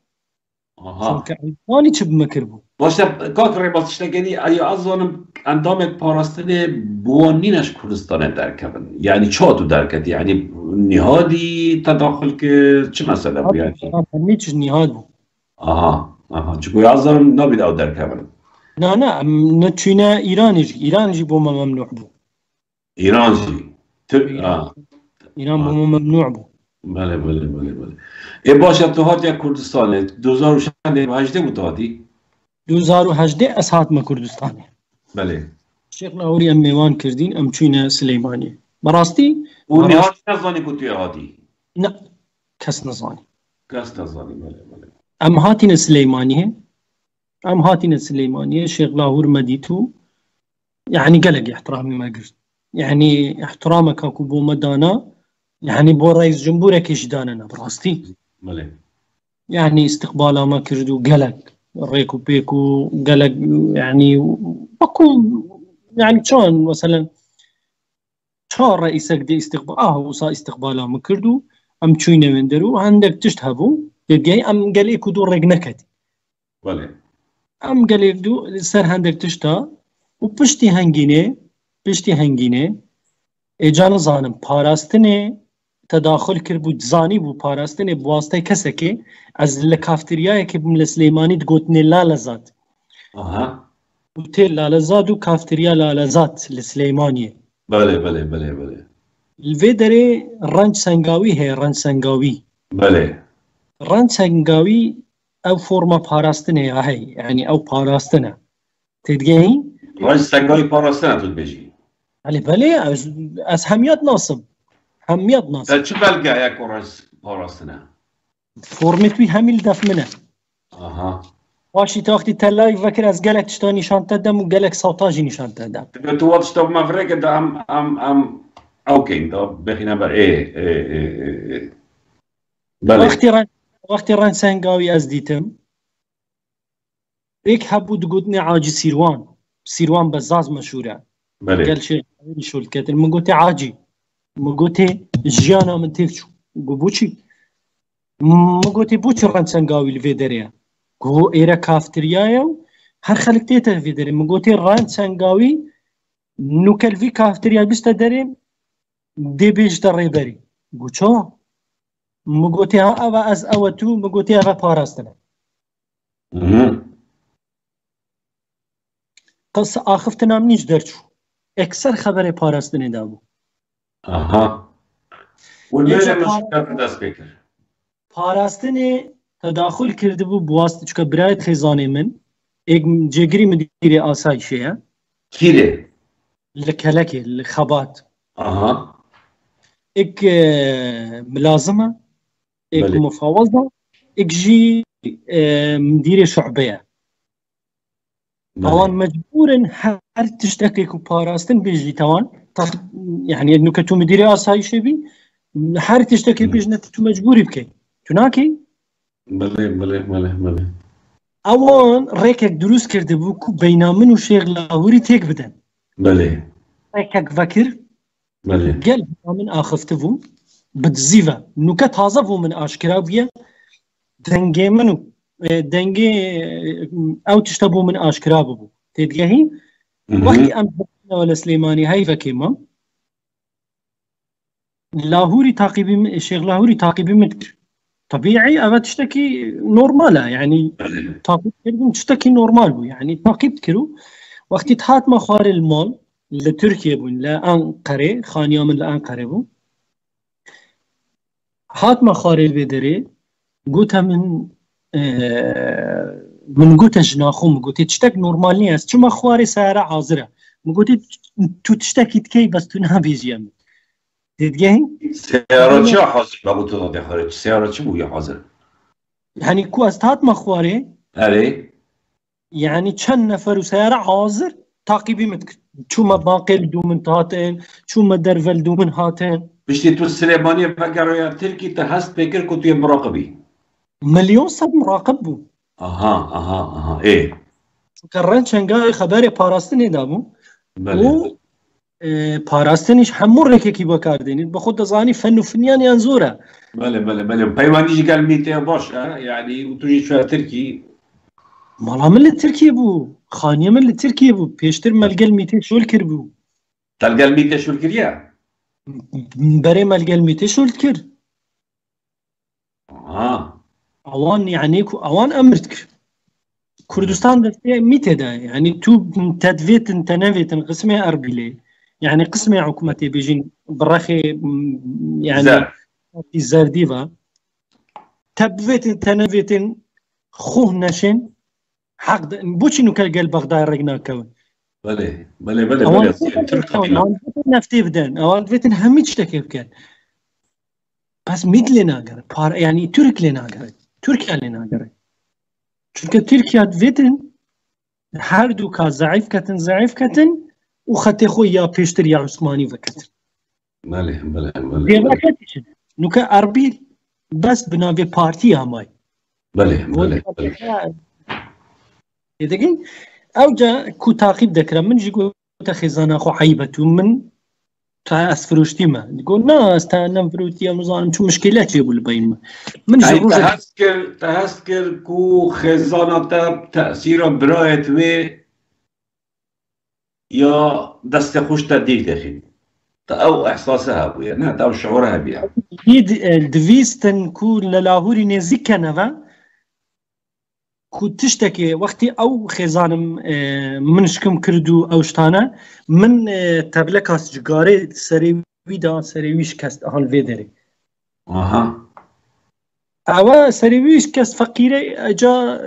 وانی چه بمکربو باشه کاک ریباز تشتگی ای ازانم اندامت پاراستنه بوانینش کردستان درکبن یعنی چا تو درکد یعنی نهادی تداخل که چه مسئله بود یعنی همیچ نهاد بود چون ازانم نبید او درکبن نه نتشينا إيرانجي بو ممنوع بو إيرانجي إيران بو ممنوع بو بله إيه باشا تو هات يا كردستان 2018 بو تو هاتي 2018 أسهات ما كردستان بله الشيخ لاهوري أم ميوان كردين أم تشينا سليمانية براستي ونهاد نظاني كنتو يا هاتي لا كس نظاني بله أم هاتينا سليمانية أم هاتينا سليمانية الشيخ لاهور مديتو يعني قلق احترامي ما قلت يعني احترامك اكو بو مدانا يعني بو رئيس جمهورك ايش داننا براستي يعني استقباله ما كردو قلق ريكو بيكو قلق يعني بكون يعني شلون مثلا شلون رئيسك دي استقبال وصا استقباله ما كردو ام تشوينا من درو عندك تشتهبو تلقاي ام قال ايكو دور رقنكتي ام قال دو سر هندك تشتا و پشتی هنگینه ایجان زانم پاراستنه تداخل کرد بود زانی بود پاراستنه بواسطه کسی که از لکافتریایی که بمل سلیمانی دگوتنه لالزاد بوتیل لالزاد و کافتریا لالزاد لسلیمانیه بله الوی داره رنج سنگاوی ہے رنج سنگاوی رنج سنگاوی او فرما پاراستنه هی یعنی او پاراستنه تدگهی رنج سنگاوی پاراستنه تو بجی بله از همیت ناصب تا چه بلگه یک رنج پاراستنه فرمتوی همیل دف منه واشی تاختی تلای وکر از گلک تشتا نشان تدم و گلک ساوتاجی نشان تدم تو وقت شتا مفرقه دا ام اوکی دا بخینه بر بله وقتی رنج سنگاوی از دیتم ایک هبود گودنی عاجی سیروان بزاز مشهوره قال شيء شو الكتل من قلت عاجي من قلت جيانا من تلشو قبوشي من قلت بوشي رانسنقاوي الفيدريا قو إيرا كافتريايا هر خلقتيتا الفيدريا من قلت رانسنقاوي نوكل في كافتريا بستدرين دي بيج دريبري قلت شو من قلت ها أبا أز أوتو من قلت أبا باراستنا قص آخفتنا منيش درشو اکثر خبر پاراستنه دابو پاراستنه تداخل کرده بو بواسطه چکا برایت خیزانه من ایک جگری مدیر آسایشه کیره؟ لکلکه لخبات ایک ملازمه ایک مفاوضه ایک جی مدیر شعبه اوان بله مجبورن هر تشتكي كو باراستن بيجي توان يعني انه كتو مديري اسايشي بي هر تشتكي بيجي تو مجبوري بكي تناكي بله بله بله بله اوان ريكك دروس كرده بو كو بينا من وشيخ لاهوري تيك بدن بله ريكك فكر بله قال من اخفت بو بتزيفا نكت هذا بو من اشكرا بيه دنگي منو دنگي او تشتبو من اشكرا بو تدقهي وقتی ام ولا سليماني هاي فكيما لاهوري تعقيبي الشيخ لاهوري تعقيبي متر طبيعي أما تشتكي نورمالة يعني تعقيب كردن تشتكي نورمال بو يعني تعقيب كرو وقتی تحات ما خوار المال لتركيا بون لأنقرة خانيا من لأنقرة بو هات ما خوار البدري قوتها من قوتها جناخوم قوتي تشتك نورمال نياس شو ما خواري سارة عازرة قوتي تو تشتكي تكي بس تو نابيجي أمي تدقهي سيارة چه حاضر بابو تو داده خارج سيارة چه بوی حاضر يعني كو استهات مخواري اره يعني چند نفر وسيارة عازر تعقيبي متك شو ما باقي دومن هاتين شو ما درفل دومن هاتين بشتی تو سلیمانی فکر یا ترکی تا هست بکر که توی مراقبی مليون صد مراقب بو اها اها اها ايه كرن شنغاي خبري باراستني دابو بله و باراستنيش حمور ركيكي بكاردين بخود زاني فن وفنيان ينزوره بله بله بله پیوندیش قال میته باش يعني وتوجي شوية تركي مالا من لتركيا بو خانية من لتركيا بو بيشتر ملقل ميتين شول كربو تلقى الميته شو الكريا بري ملقل ميتين شول كر اه اوان يعني اوان امرتك كردستان دستي ميته دا يعني تو تدفيت تنفيت قسمي اربيلي يعني قسمي حكومتي بيجين برخي يعني زار الزرديفا تبفيت تنفيت خوه نشن حق بوشي نو كالقل بغداد رقنا كون بله بله بله اوان بله ترك خطينا اوان نفتي بدن اوان فيتن هميش تكيف كان بس ميت لنا قرر يعني ترك لنا قرر تركيا لنا قرر çünkü Türkiye vetin her دوكا ضعيف كتن وخطي خو يا بيشتر يا عثماني وكتن بله بله بله دي بله وكتن نوكا اربيل بس بنافي بارتي هماي بله بله يدقين او جا كو تعقيب ذكر من جيكو تخزانا خو حيبتو من تا اسفروشتي ما يقول نا استنى فروتي مزانم شو مشكلات يقول بين من يعني جروجا تهسكر كو خزانة تأثير برايت و يا دست خوش تديك دخل او احساسها بويا نه او شعورها بيها يد الدفيستن كو للاهوري نزيك نفا كو تشتكي وقتي او خزانم منشكم كردو او شتانا من تبلكاس جغاري سريوي دا سريويش كست هال فيدري اها اوا سريويش كست فقيري اجا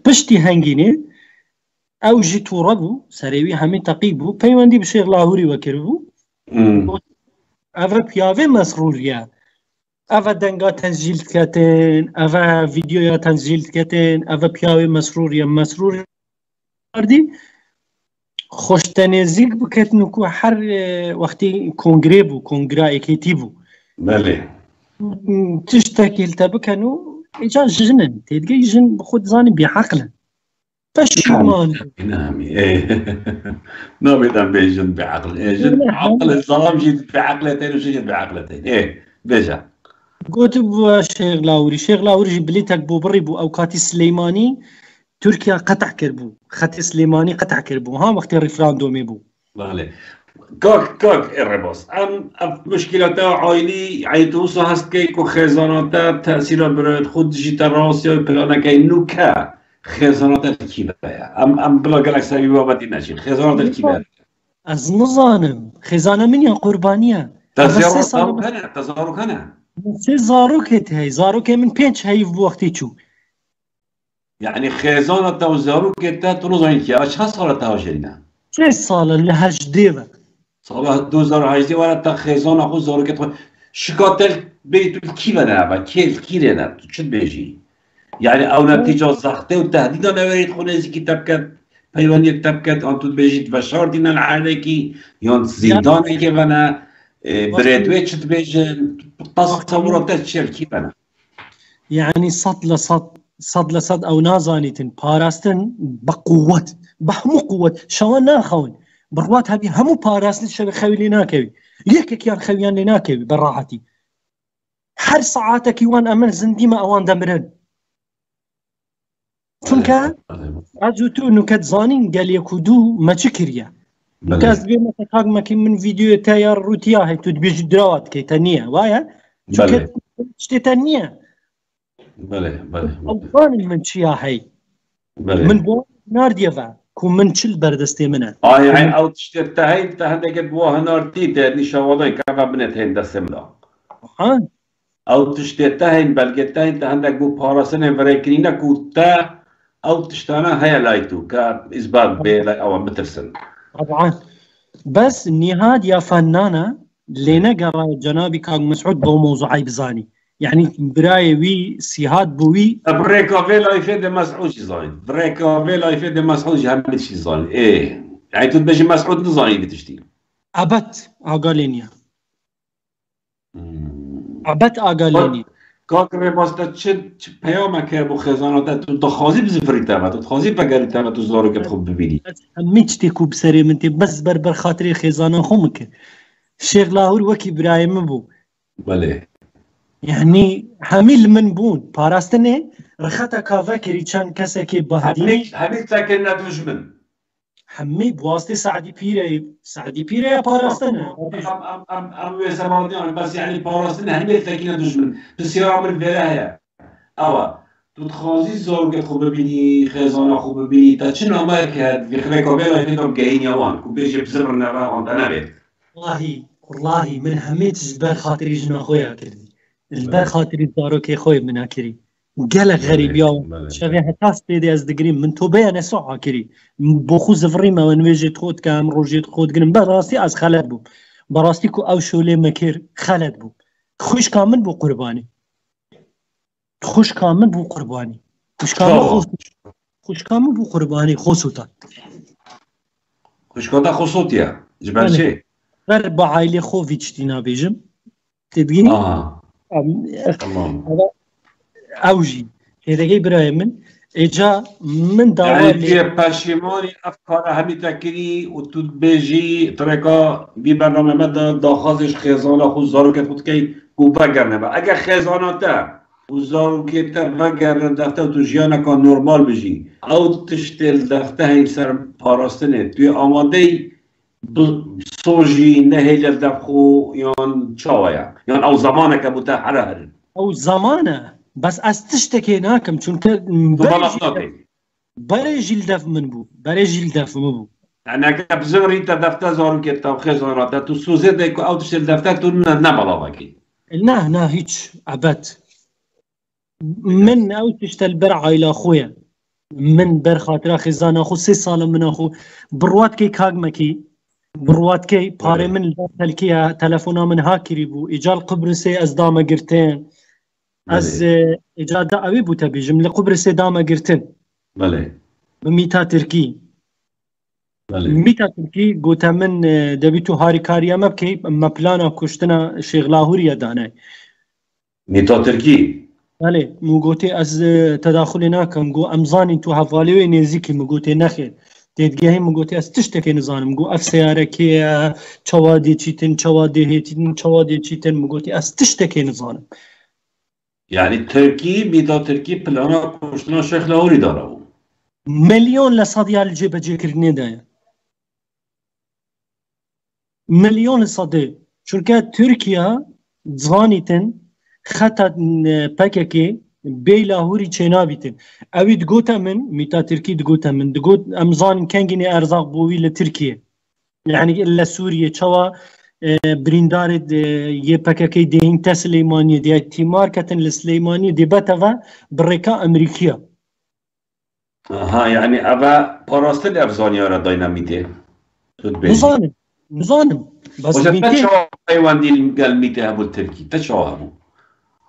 بشتي هنگيني او جيتو ربو سريوي همي تقيبو بيواندي بشيخ لاهوري وكربو افا بياوي مسروريا افا دنگا تسجيل كتن افا فيديو يا تسجيل كتن افا بياوي مسرور دي خوش تنزيق بكتنو كو حر وقتي كونغري بو كونغرا اكيتيبو بله تشتكي لتبكنو اجا جنن تلقى جن بخود زاني بعقله بشمان نعم ايه ما بدهم بيجن بعقل ايه جن عقل الظلام جيد بعقلتين وجيد بعقلتين ايه بيجا قلت بو شيخ لاوري بليتك بو بري بو اوقاتي سليماني تركيا قطع كربو خطي سليماني قطع كربو ها وقت الريفراندومي بو بله كوك الرباص ام مشكلة عائلي عيتوصا هست كيكو خزانات تأثير برد خود جيتا راسيا بلانا كي نوكا خزانات الكبايا ام بلا قالك سبي بابتي ناشي خزانات الكبايا از نظانم خزانه من يا قربانيه تزارو كان سه زاروكت هي زاروك من بينش هي بوقتي شو يعني خزانة وزارو كتا تنظر كي اش صارت هاجرنا 3 سال اللي هجديبه صار 2018 ولا تا خزانة خو زارو كتا شكاتل بيت الكي بنا كي لنا شد بيجي يعني او نتيجة زخته وتهديد انا وريد خونه زي كتاب كان پیوانی تبکت آن تو بیشید و شاردین العالکی یان زیدانه که بنا بريدوي تبيجن تصورات شركي بنا يعني صد لصد او نازانيتن باراستن بقوة بحمو قوة شوان ناخون بروات هبي همو باراستن شبه خويلي ناكوي يكك يان خويان لي ناكوي براحتي هر ساعاتك يوان امن زنديما اوان دمرن چونکە ئازوو تۆ نوکەت زانین گەلێک و دوو مەچکریە کەس بێ مەسە کاکمەکی من ڤیدیۆ تا یا ڕوتیا هەیە تو دبێژی دراوات کەیتە نییە وایە شتێتە نییە ئەوزانین من چیا هەی من بۆ ناردیەڤە کو من چل بەردەستێ منە ئەو شتێتە هەی تا هەندێکت بۆ هەناردیتە نیشەوەڵی کاوا بنێت هێن دەستێمدا ئەو تشتێتە هەین بەلگێتە هەین تا هەندێک بۆ پاڕەسنێ بەرەکردینە و تا ئەو تشتانە هەیە لای تو کە ئیسبات بێ لای ئەوە بترسن طبعا بس نهاد يا فنانة لينا قرا جنابي كاغ مسعود بو موضوعي بزاني يعني براي وي سيهاد بوي بريكا فيلا يفيد مسعود زين بريكا فيلا يفيد مسعود هم شي زين ايه يعني تو بيجي مسعود نزاني بتشتي ابت اغالينيا ابت اغالينيا كاكري باستا تشد بيامك ابو خزانات تو تخازي بزفريتا ما تخازي بقالتا ما تزارو كتخب ببيني هميتي كوب سري منتي بس بربر خاطري خزانه خمك الشيخ لاهور وكي برايم بو بله يعني حميل من بون باراستني رختا كافا كريتشان كسكي بهدي حميل ساكن دجمن حمي بواسطه سعدي بيري باراستني ام زمانيان بس يعني باراستني حميل ساكن دجمن بس يا عمر فيها اوا تخازي زور خوب ببینی خزانه خوب ببینی تا چه نامه که في خلقابيلا يفيدهم جايين يوان كو بيجي بزرنا راهم انا بيت والله من هميت جبال خاطري جنا خويا كردي البال خاطري دارو كي خويا من اكري قالك غريب يوم شافي حتى ستيدي از دقريم من توبيا انا سوعه كري بوخو زفري ما ونويجي تخوت كام روجي تخوت قلم براستي از خالد بو براستي كو او شولي مكير خالد بو خوش كامل بو قرباني خوش كامل بو قرباني خوش كامل بو قرباني خوسوتا خوش كوتا خوسوتيا جبال شي غير بعائلة خوفيتش تينا بيجم تبيني تمام اوجي هذا جاي براي من اجا من دعوة يعني باشيموني افكار همي تكري وتود بيجي طريقة ببرنامج مدى داخازش خزانة خود زارو كتبوت كي كوبا قرنبا اگر خزانة تا وزارو كيتا بقرن دفته و تو جيانا كان نورمال بجي او تشتل دفته هين سر پاراستنه توی آماده سوژی نهیل دفخو یان چاویا یان او زمانه که بوده حره او زمانه بس از تشتكي ناكم چونك بري جيل دف من بو بري جيل دف مبو انا كبزوري تدفتا زارو كتا وخزاناتا تو سوزه ديكو او تشتل دفتا تو نبلاواكي نا هيتش عبات من او تشتل برع الى اخويا من بر خاطر خزانه اخو 3 سال من اخو بروات كي كاغمكي بروات كي باري من الكيا تلفونا من هاكري بو اجال قبرصي از داما قرتين از اجاد اوي بو تبي جمله قبرصي داما قرتين بله ميتا تركي بله ميتا تركي قوتا من دبيتو هاري كاريا مبكي اما بلانا كشتنا شيخ لاهوريا داناي ميتا تركي بله مو قوتي از تداخلنا كم قو امزاني تو حوالي نزيكي مو قوتي نخير تيتجاهي مو قوتي از تشتكي نظام قو اف سياره كي چوادي چيتن چوادي هيتن چوادي چيتن مو قوتي از تشتكي نظام يعني تركي ميتا تركي بلانا كشتنا شيخ لاهوري دارو مليون لصديال الجيبه جيكرني دايا مليون لصدي شركة تركيا زوانيتن خطا باكاكي بي لاهوري چنابيتن اوي دقوتا من ميتا تركي دقوتا من دقوت امزان كانجيني ارزاق بوي لتركيا يعني الا سوريا چوا بريندار يه باكاكي دين تسليماني دي تيمار كتن لسليماني دي باتفا بريكا امريكيا ها يعني ابا باراستل افزانيا را دايناميتي نظانم بس ميتي ايوان دي قال ميتي ابو التركي تشو ابو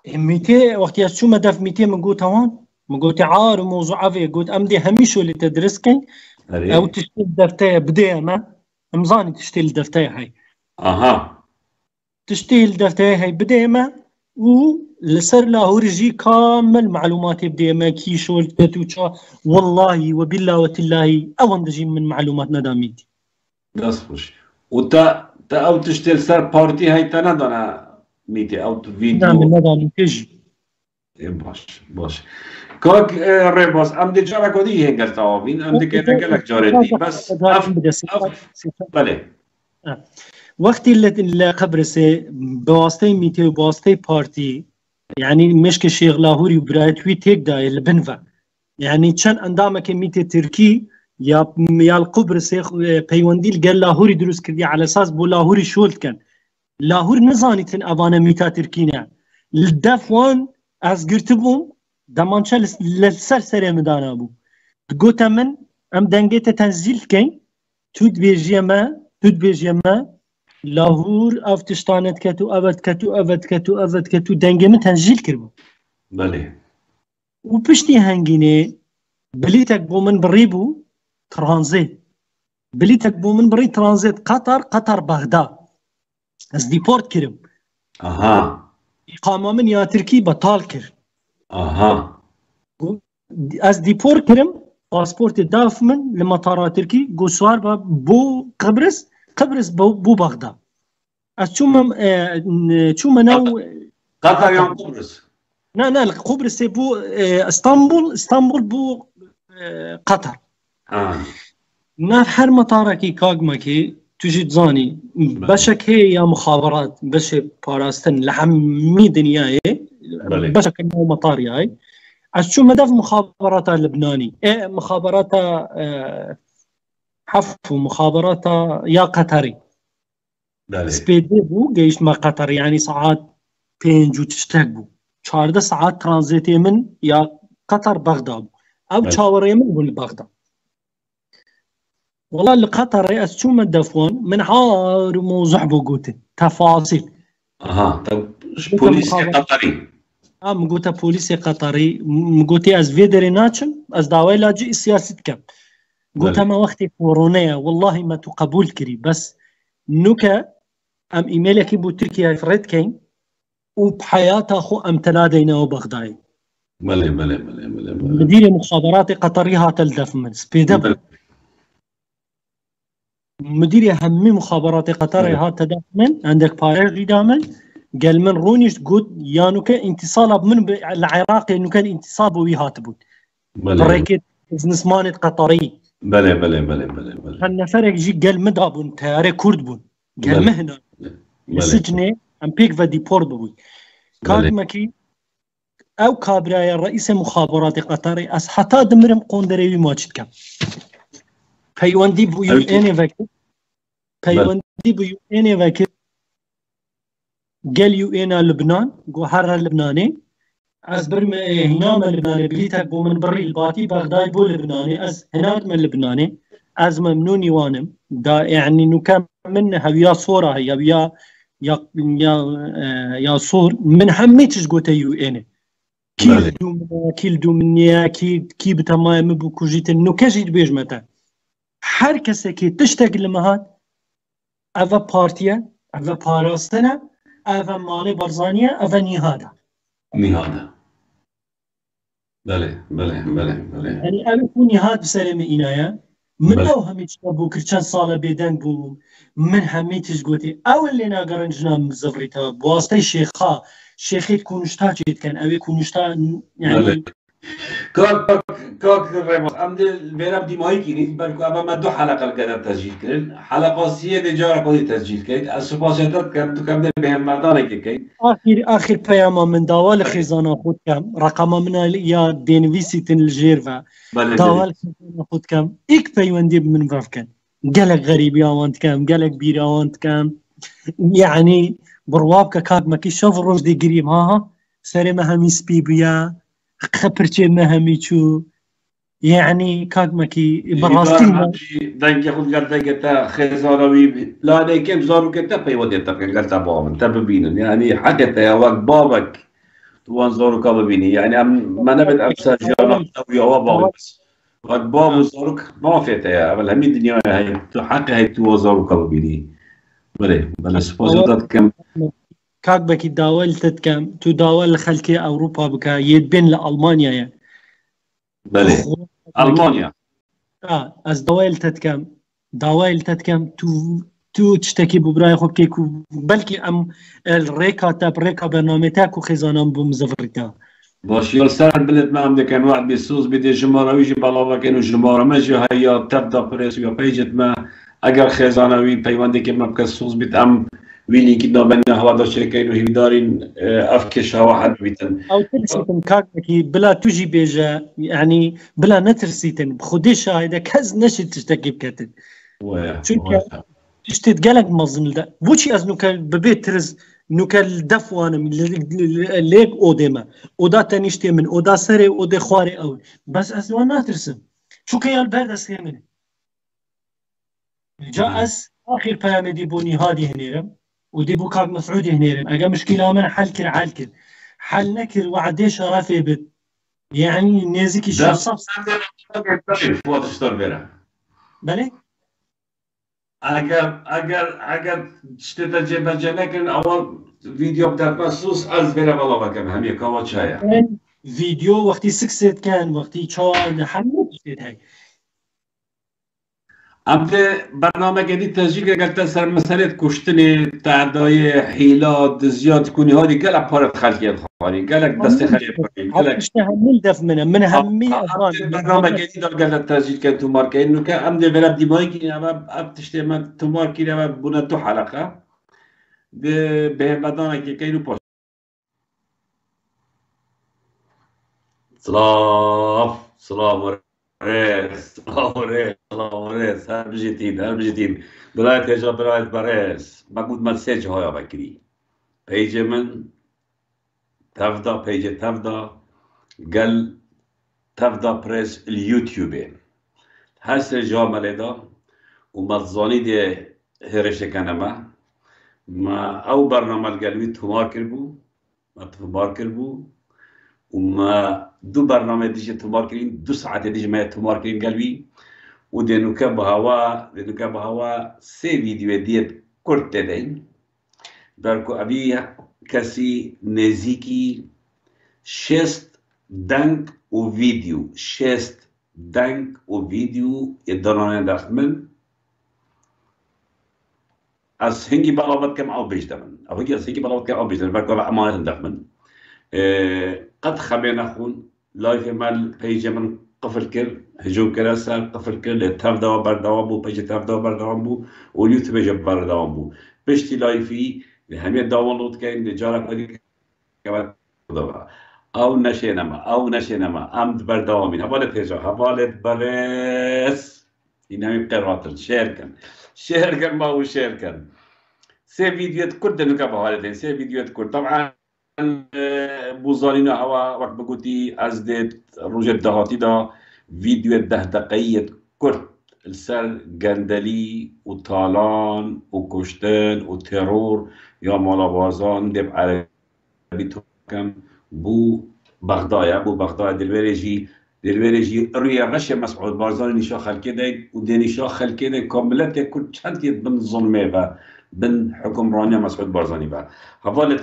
ميتي وقت شو مدف ميتي من قوت هون من قوت عار وموضوع افي قوت امدي هميشو اللي تدرسكن او بله. تشتي الدفتاية بديمة مزاني تشتي الدفتاية هاي اها. تشتي الدفتاية هاي بديمة ولسر لاهور يجي كامل معلومات بديمة كي شول تتوشا والله وبالله وتالله او دجي من معلومات نداميتي نصفش تا او تشتري سر بارتي هاي تنادنا ميتي او نعمل فيديو. ندامي تجي باش باش كوك ريبوس ام دي جارا كودي هنگل تاوين ام دي كده قالك جارتي بس اف بله. وقتی اللي خبرسه بواسطه میته و بواسطه پارتی يعني مشك الشيخ لاهوري وبرايت وي تيك دا اللي بنفع يعني كان اندامك ميته تركي يا القبرس بيونديل قال لاهوري دروس كردي على اساس بو لاهوري شولت كان لاهور نزانيتن افانا ميتا تركينا الدفوان از قرتبهم دمانشا للسلسلة مدانا بو قلت من ام دنگيت تنزيل كين تود بيجيما لاهور اف تشتانت كتو افت كتو دنگي من تنزيل كربو بله. وبشتي هنگيني بليتك بو من بريبو ترانزيت بليتك بو من بري ترانزيت قطر بغداد از ديبورت كرم اها. إقامة من يا تركي بطال كر اها. از ديبورت كرم باسبورت داف من لمطار تركي جو سوار بو قبرص بو بغداد از شو نو قطر يوم قبرص. لا قبرص بو اسطنبول بو قطر ناف حر مطاركي كاغمكي تجي تزاني بشك هي يا مخابرات بش باراستن لحمي دنياي بشك انه مطاري هاي شو مدى مخابرات اللبناني مخابرات حفو مخابرات يا قطري سبيدي بو جيش ما قطر يعني ساعات بينجو تشتاقبو 14 ساعات ترانزيتي من يا قطر بغداد او تشاوري من بغداد والله القطر رئيس شو مدفون من عار وموزحبو قوتي تفاصيل طب بوليسي قطري مقوتا بوليسي قطري مقوتي از فيدري ناتشم از داوي لاجي سياسة كم قوتا ما وقتي كورونيا والله ما تقبول كري بس نوكا ام ايميلك بو تركيا فريد كين وبحياته اخو ام تلادينا وبغداي ملي مدير مخابرات قطري هات الدف من سبيدب مدير همي مخابرات قطر هات دائما عندك بارير دائما قال من رونيش قد يانو كان انتصال من العراق انه كان انتصاب ويهاتبون بريكت بزنس مان قطري بله كان فرق جي قال مدابون تياري كرد بون قال مهنا السجن ام بيك فدي بوردوي كان مكي او كابرايا رئيس مخابرات قطري اس حتى دمرم قوندري ماتشت كان پیوندی بو یو اینه وکر پیوندی بو یو اینه وکر گل یو اینه لبنان گو هر لبنانی از برم هنام لبنانی بلیتک بو من بری الباتی بغداد بو لبنانی از هنات من لبنانی از ممنونی وانم دا يعني نكمل منها ويا صورة هي ويا يا صور من حميتش قوتا يو اینه كيل دو منيا كي بتمام بو كوجيت انه كاجيت بيج متى هر کسی که تشتاق لمهات اوه پارتیه اوه پاراستنه اوه مال برزانیه اوه نهاده بله يعني اوه كون نهاد بسلم اینایه من او همه چطور بو کرچن ساله بیدنگ بو من همه تیش گوتی اول اللي ناقرنجنا مزفریتا بواسطه شيخي كونشتا جيت كان اوه كونشتا يعني كاك ريموس ام دي بيرام دي ماي كيني بالكو اما ما دو حلقه القدر تسجيل كرن حلقه سيه دي جارا كودي تسجيل كيت السباسيتات كم كم بهم مردانه كي اخر بياما من داوال خزانه خود كم رقم من يا دينفيسيتن الجيرفا داوال خزانه خود كم اك بيوندي من فافكن قالك غريب يا وانت كم قالك بيرا وانت كم يعني بروابك كاك ما كي شوف الروج دي قريب ها سري ما همي سبيبيا خبرتي ما هميتشو يعني كاغمكي براستين دنگ خود قرده كتا خزانوي لا ده كم زارو كتا بيودي تقن قرده بابن تببينن يعني حقتا يا وقت بابك توان زارو كببيني يعني ما نبت افسر جانا او يا بابك بس وقت بابو زاروك ما فيت يا قبل همين الدنيا هاي حقي هاي تو زاروك بيني بله سبوزيتات كم كاك بكي داولتت كم تو داول خلكي أوروبا بكا يدبن لألمانيا يعني بله خو بكي ألمانيا از داولتت كم داولتت كم تو تشتكي ببراي خوب كيكو بلكي أم الريكا تاب ريكا برنامج تاكو خزانام بمزفرتا باش يلسر بلد ما عندك كان واحد بيسوس بدي جمارة ويجي بلاوا كانوا جمارة ما جي هيا تبدا بريس ويا بيجت ما اگر خزانة وي بيواندي كما بكسوس بتأم ويلي كنا بنا هوا دا شركين وهي دارين افكش واحد بيتن او ترسيتن كاك بكي بلا تجي بيجا يعني بلا نترسيتن بخودي شاهدة كز نشي تشتكي بكتن ويا چونکە تشتێت gelek mezin de بۆچی ez nuka bibê tiriz nuka li defwanim lêk odê me oda tenîştê min oda serê odê xwarê ew bes ez wan natirsim çûka yan berdestê min ca ez axîr peyamedî bû nîhadî hinêrim û dê bû kak Mesûdî hinêrim ege mişkîla min hel kir hel kir hel nekir wehdê şerefê bid yani nêzîkî şev belê اگر شتتا جبه جنکن اول ویدیو بدر بسوس از بره بالا بکم همیه کاوا چایا فيديو وقتی سکسێت کەن وقتی چاوان هەموو شتێت هەیە ام برنامه جدید تسجیل قلت سر مسألة كشتني تعداي حيلات زياد كوني هذه قال بارت خلقي الخاري قالك دست خلقي الخاري قالك هەموو دەف منە من هەمووی برنامه جديد قال تسجيل كان تو ماركي انه كان دي بلد دي مايكي اما ابتشتي ما تو ماركي اما بنا تو حلقه به بدانا كي كاينو بوست سلام ريس سلام ريس هر بجتين برایت اجا برایت بريس ما قد مسج هايا بكري بيجي من تفضى بيجي تفضى قال تفضى بريس اليوتيوب هسه جا مليدا ومظاني دي هرش كنما ما او برنامج قلبي تمار كربو ما تمار كربو وما دو برنامج ديجي تمار كرين 2 ساعات ديجي ما تمار كرين قلبي ودنوكا بهوا سه ویدیو دیت کرد دادن برکو ابی کسی نزیکی 6 دنگ و ویدیو 6 دنگ و ویدیو ادرانه دخمن از هنگی بلاوت کم او بیشترن او هنگی از هنگی بلاوت کم او بیشترن برکو امانت دخمن قد خبينا خون لايف مال بيجي من قفل كل هجوم كراسة قفل كل تفدا بردوام بو بيجي تفدا بردوام بو واليوتيوب بيجي بردوام بو بيشتي لايفي همه داونلود كاين لجارك ودي كمان او نشينما امد بردوامين هبالة تيجا هبالة برس این همین قراتل شیر کن ما هو شیر کن سه فيديوهات كرد نكا بهالتين سه فيديوهات كرد طبعا بوزارينا هوا وقت بقولتي ازدت روجت دهاتي دا فيديو 10 دقيقة كرد السر جندلي وطالان وكشتن وترور يا مالابازان دب عربي توكم بو بغداد دلويرجي روي غش مسعود بارزان نشا خلكي داي ودنشا خلكي داي كاملة كل شنتي بن ظلمه با بن حكمرانية مسعود بارزاني با حوالي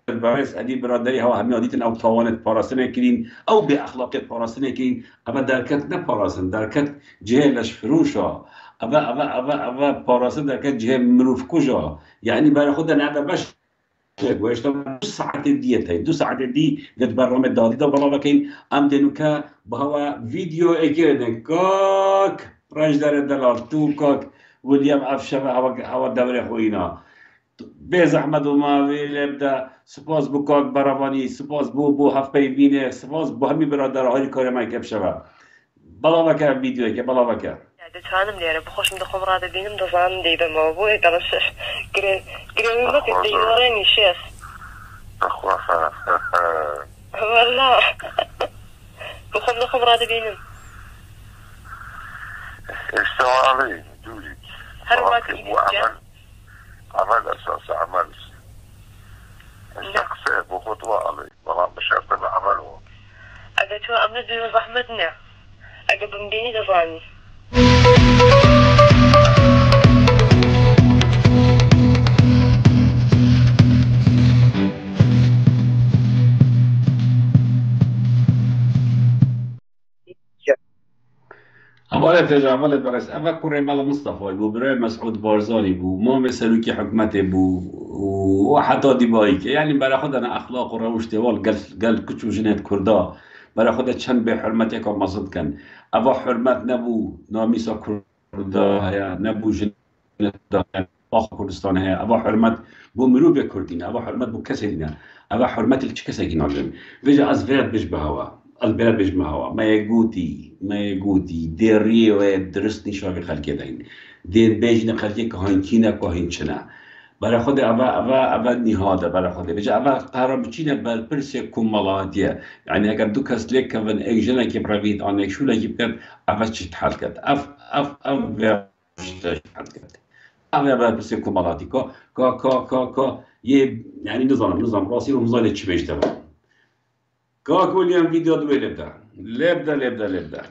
الباريس ادي برادري هوا همي اديتن او توانت باراسنه كرين او باخلاقيات باراسنه كرين ابا دركت نه باراسن دركت جهلش فروشا ابا باراسن دركت جهه مروف كوجا يعني برا خود انا باش ويش طبعا 2 ساعات ديت هي 2 ساعات دي قد برنامج دادي ده بلا كاين ام دنوكا بهوا فيديو اكيدن كوك راج دار دلار تو كوك ويليام افشبه هوا دوري خوينا بيز احمد وما يبدا سپاس بو کاک براوانی سپاس بو هفت بینه سپاس بو همین برادرهای کار ما کپ شوه بلا وکر ویدیو که بلا وکر دەتوانم لێرە بخۆشم دەخۆم ڕادەبینم دەزانم دەی بەمەوە بۆیە دەڵەش گرێوی دەیڕێنی شێخ والله بخۆم دەخۆم ڕادەبینم اشتغالي دولي هەر واتە عمل أساس عمل الشخص بخطوة علي والله بشرط العمل هو ئەگەر تۆ ئەم نەدوێ زەحمەت نییە ئەگە بمبینی دەزانی. أولد تجا أولد برس أفكر مال مصطفى بو براي مسعود بارزاني بو ما مسلوكي حكمته بو وحتى ديبايك يعني برا خود أنا أخلاق وروش تيوال قال كتشو جنات كردا برا خود چند به حرمتك وما صد كان أبا حرمت نبو ناميسا كردا هيا نبو جنات آخر كردستان هيا أبا حرمت بو مروبة كردين أبا حرمت بو كسرين أبا حرمت الكسرين ناجم فيجا أزفيرات بيشبه هوا البلد بيجمع هوا ما يقوتي ديريه ودرست نشاف خلقي دين دير بيجنا خلقي كهانكينا كهانشنا برا خود أبا نهاده برا خود بيجا أبا قرار بچينا بالبرسي كمالاتيا يعني أگر دو كس ليك كفن اجنا كي برافيد عنك شو لكي بكت أبا چت حلقت حلقت أبا بالبرسي كمالاتي كا يعني نظام راسي ونظام چي بيجتا كاك ويليام فيديو دوي لبدا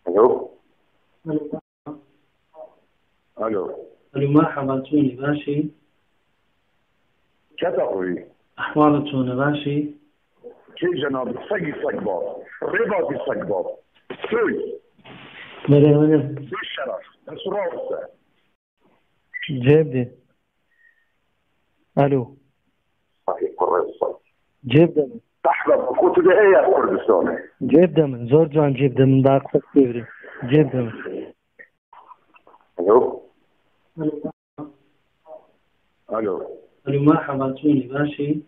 الو الو مرحبا توني باشي كيف اخوي؟ أحوالك توني باشي كيف جناب صقي صقباب رباطي صقباب سوي مرحبا بالشرف بس راسه جيبدي ألو صحيح قرصة جيبدي تحضر كنت دقيقة كردستاني جيبدي من زور جوان جيبدي من داقتك تبري جيبدي من الو الو مرحبا توني باشي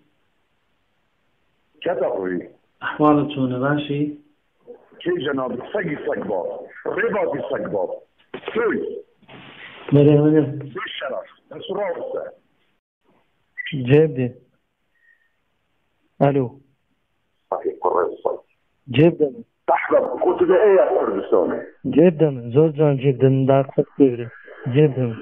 كيف اخوي؟ أحوالك توني باشي كيف جناب صقي صقباب رباطي صقباب سوي مرحبا بالشرف بس راسه جيبدي ألو صحيح قرصة جيبدي من تحضر كنت دقيقة كردستاني جيبدي من زور جوان جيبدي من داقتك تبري جيبدي من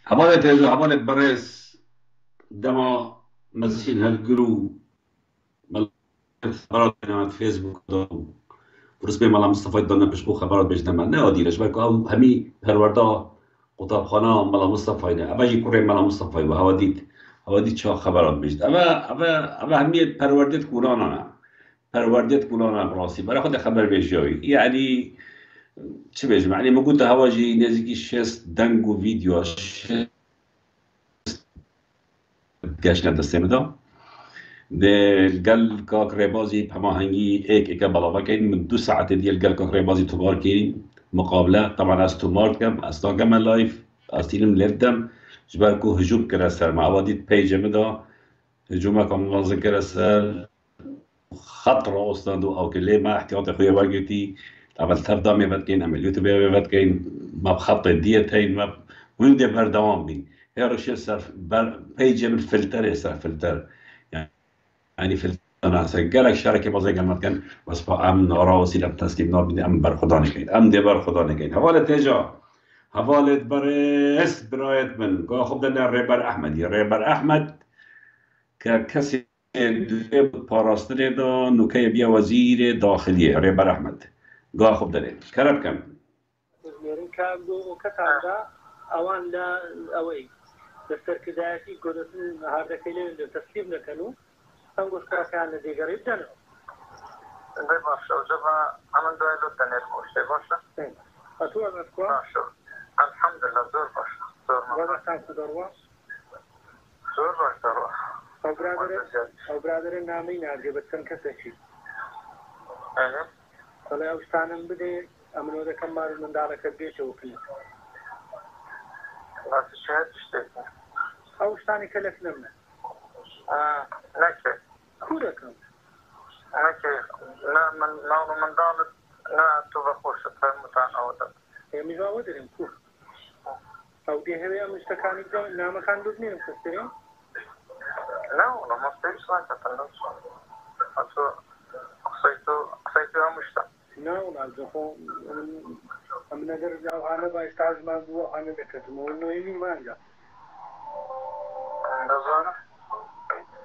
حمالة بريس دما مزيشين هالجرو خبرات بينات فيسبوك ورسمي مالا مصطفى دانا بشبو خبرات بيش دما نادي ليش بالكو او همي هروردا قطاب خانه مالا مصطفى ابا جي كوري مالا مصطفى وهواديت شو خبرات بيش ابا همي پروردت كولانا براسي برا خود خبر بيش جوي يعني چه بيجم يعني موجود هواجي نزيكي شست دنگو فيديو گشنه دستم دا ده گل کاکره بازی پماهنگی ایک بلاوا کردیم من 2 ساعت دیل گل کاکره بازی تومار کردیم مقابله طبعا از تومار کم از داگم لایف از تیلم لردم جبرکو هجوم کرد سر معوادیت پیجم دا هجومه کم منظم کرد سر خطر اصلا او كلي ما احتياطي خويا واقتي طبعا تبدا مي بدكين عمل يوتيوب بدكين ما بخط ديت هي ما وين دي بردوام بي هي رش يصير بيج بالفلتر يصير فلتر يعني فلتر انا سجلك شركه ما زي ما كان بس امن راوسي لم تسليم نو بدي ام بر خداني كاين ام دي بر خداني كاين حواله تجا حواله برس برايت من خب دنا ريبر احمد ككسي پاراستنه دا نوکه بیا وزیر داخلیه ریبر احمد گاه خوب داره کرب کم میرین کام دو کتاندا اوان لا اوی دفتر کداتی گودتن هارده کلی تسلیم نکنو سنگوش کارکان دیگری بدنو ده باشه وجبه همون دوی لو تنیر موشه باشه اتو از کو باشه الحمدلله زور باشه زور وضع سانس دروا زور باشه دروا او برادر نامی ناجی بچن کسی اها حالا اوشتانم بده امنو ده کم مارو ننداله کبیش وکنی بس شهد اشته اوشتانی کلف نمنه نکه کوره کم نکه نه من دالت نه تو بخوشت فرمتان آوده همی جاوه داریم کور او دی همی هم اشتکانی جا نام خاندود نیم کستریم لا والله ما استيش راكت النفس أصيتو مشتا سينا ولا زخو من نقدر جاو أنا بيستعز ما بو أنا بكتمه إنه يني ما جا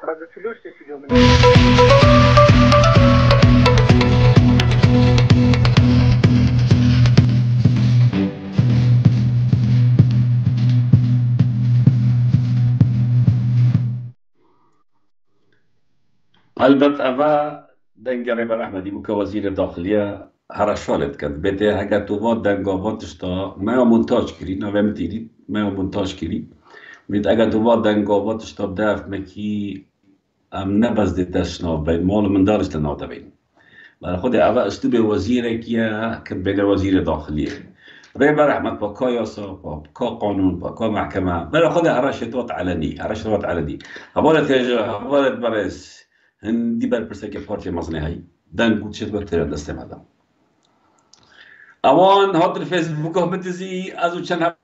بعد فلوس تسيجو من البته اما دنگره بر احمدی بو که وزیر داخلیه هرشالت کرد بده هگه تو با دنگاواتش تا ما مونتاژ کری نویم دیدید ما مونتاژ کری مید اگه تو با دنگاواتش تا دف مکی ام نبز دستش ناو بین مال من دارش تناو بین برای خود اول استوب وزیره که بده وزیر داخلیه ری بر احمد با کا یاسا با کا قانون با کا محکمه برای خود هرشتوات علنی هرشتوات علنی حوالت برس هندی بر پرسه که پارتی مزنه هایی دن گوت شد بکتر دسته مدام اوان هات الفیسبوک هم بتزی از او چند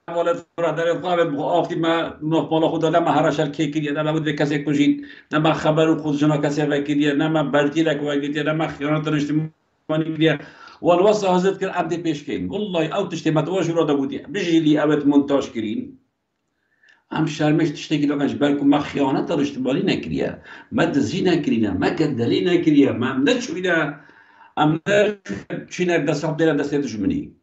حوالت را در طابق بخو آفتی ما بالا خدا نما هرشل کی کریه نما بود کسی کجین نما خبر خود جنا کسی وکریه نما بلتی لک وکریه نما خیانت اجتماعی کریه والوصف هزت کر عبد پیش کن والله او تشتمت واش را دبودی بجیلی اوت مونتاژ کرین هم شرمش تشتكي لو كانش بالكم ما خيانات اجتماعي نكريا ما دزي نكرينا ما كدلي نكريا ما نشوينا ام شينا دس عبدنا دس تجمني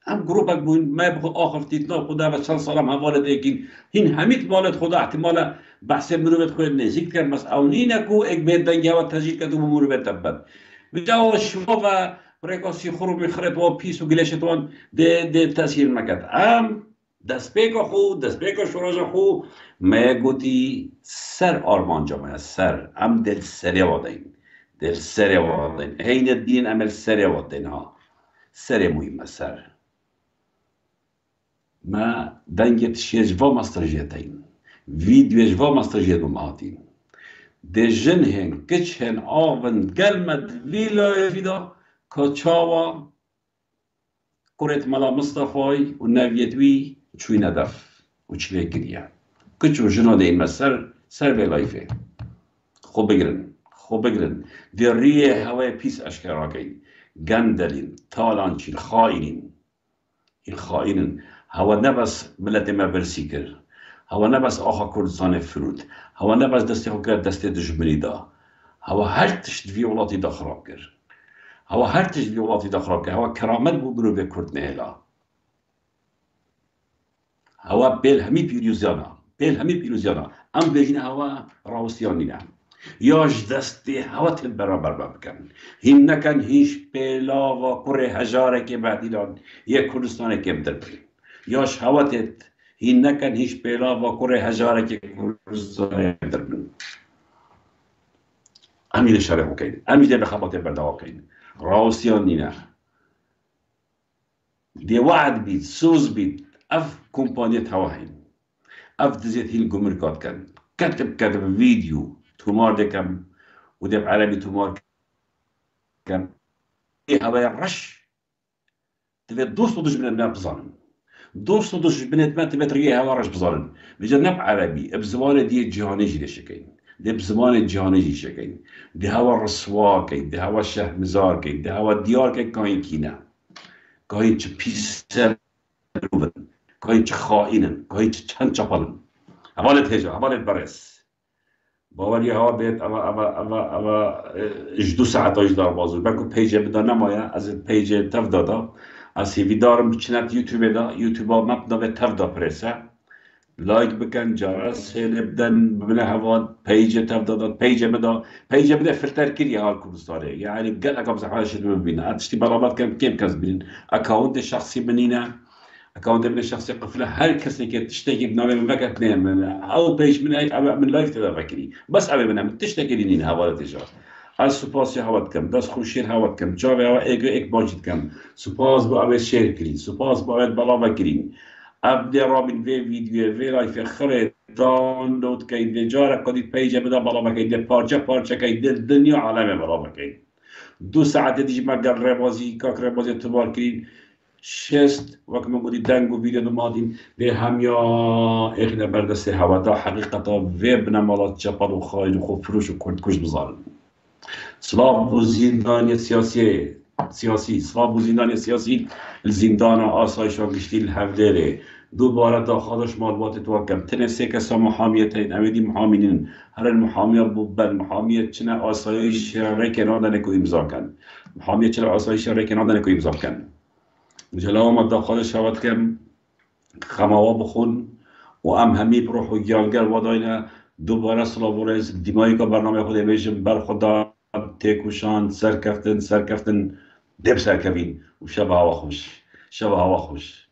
ام جروبك بون ما بخو اخر تيتنا خدا بس سلام حوالت اكين هين هميت مالت خدا احتمال بحث مروت خو نزيك كان بس اونينكو اك بيت دنجا وتجيك كدو مروت تبد بجاو شوفا بريكوسي خروج خرط و بيس و گلشتون ده تاثیر نکرد ام دست پیکا شوراج خو ما گوتی سر آرمان جامعه سر ام دل سری وادین هین الدین عمل سری وادین ها سری مهمه سر ما دنگت شیجوا مسترجیتین ویدیوجوا مسترجیت بمعاتین ده جن هن کچ هن آون گلمت ویلا فیدا کچاوا كرة ملا مصطفى والنافيتوي شوي ندف وشوي كريا كتشو جنو دين مسر سر بلايفه خو بگرن دي ريه هواي بيس اشكراكين جندلين طالانشي الخائنين هوا نبس ملت ما برسيكر هوا نبس آخا كردستان فرود هوا نبس دستي خوكر دستي دجمري دا هوا هرتش في ولاتي دا خراب كر هوا هرتش في ولاتي دا خراب كر هوا كرامت بو برو بكرد نهلا هوا بيل همي بيروزيانا ام بيجينا هوا راوسيانينا ياش دستي هوا تبرابر بكن هنكن هيش بلا و كره هجاره كي بعديلان يه كردستان كي بدربين ياش هوا تت هنكن هيش بلا و كره هجاره كي كردستان بدربين امي الشارع وكاين امي ده بخبط بردوا كاين راوسيانينا دي وعد بيت سوز بيت اف كومبانيت هواهين اف دزيت هيل جمركات كان كتب فيديو تومار دكم وده بعربي تومار كم ايه هذا الرش تبي دوست دوش بنت ما بظن دوست دوش بنت ما تبي تريه هوا رش بظن بجنب عربي بزمان دي جهاني جي شكين دي بزمان الجهاني جي شكين دي هوا الرسوا كين دي هوا الشهر مزار كين دي هوا الديار كين كاين كينا كاين بيسر كاين خائنا كاين چند چپلن حوالت هجا حوالت برس باوری ها بیت اما اجدو ساعت اجدار بازو بلکو پیج بدا نمایا از پیج تف دادا از هیوی دارم بچنت یوتیوب دا یوتیوب ها مبنا به تف دا پرسه لایک بکن جرس بدن ببینه هوا پیج تف دادا پیج بدا فلتر کری حال کردستاره یعنی بگل اکا بزحوال شد ببینه اتشتی برابط کم کس بینن اکاونت شخصی بنینه اكونت من الشخص قفله هر كسي تشتكي بنامي من بكت نام او بيج من لايف تبع فكري بس ابي من تشتكي لين هوا تجار از سپاس هوات کم دست خوشیر هوات کم جاوی هوا ایک باجید کم سپاس با اوید شیر کرین سپاس با اوید بلاوه کرین ابدی رابین وی ویدیو وی لایف خرید دانلود کهید دی جاره کدید پیجه بدا بلاوه کهید دی پارچه کهید دی دنیا عالمه بلاوه کهید 2 ساعت دیجی مگر ربازی کاک ربازی تبار کرین شست وقت ما بودی دنگ و ویدیو نمادیم به همیا اخنا بردست هوا دا حقیقتا ویب نمالات چپل و خواهی و خوب فروش و کرد کش بزارن سلاف و زندانی سیاسی سلاف و زندانی سیاسی الزندان آسایش و گشتی الهفدره دوباره تا خودش معلومات توکم تنسه کسا محامیتین امیدی محامینین هر المحامیه ببن محامیه چنه آسایش ریکن نکو امضا کن محامیه چنه آسایش ریکن نکو امضا کن جلو مدى خودش شود کم خماوا بخون و ام همی بروح و گیانگر وداینا دوباره سلاورز دیمایی که برنامه خود میشم بر خدا تکوشان سرکفتن دب سرکوین و شب هوا خوش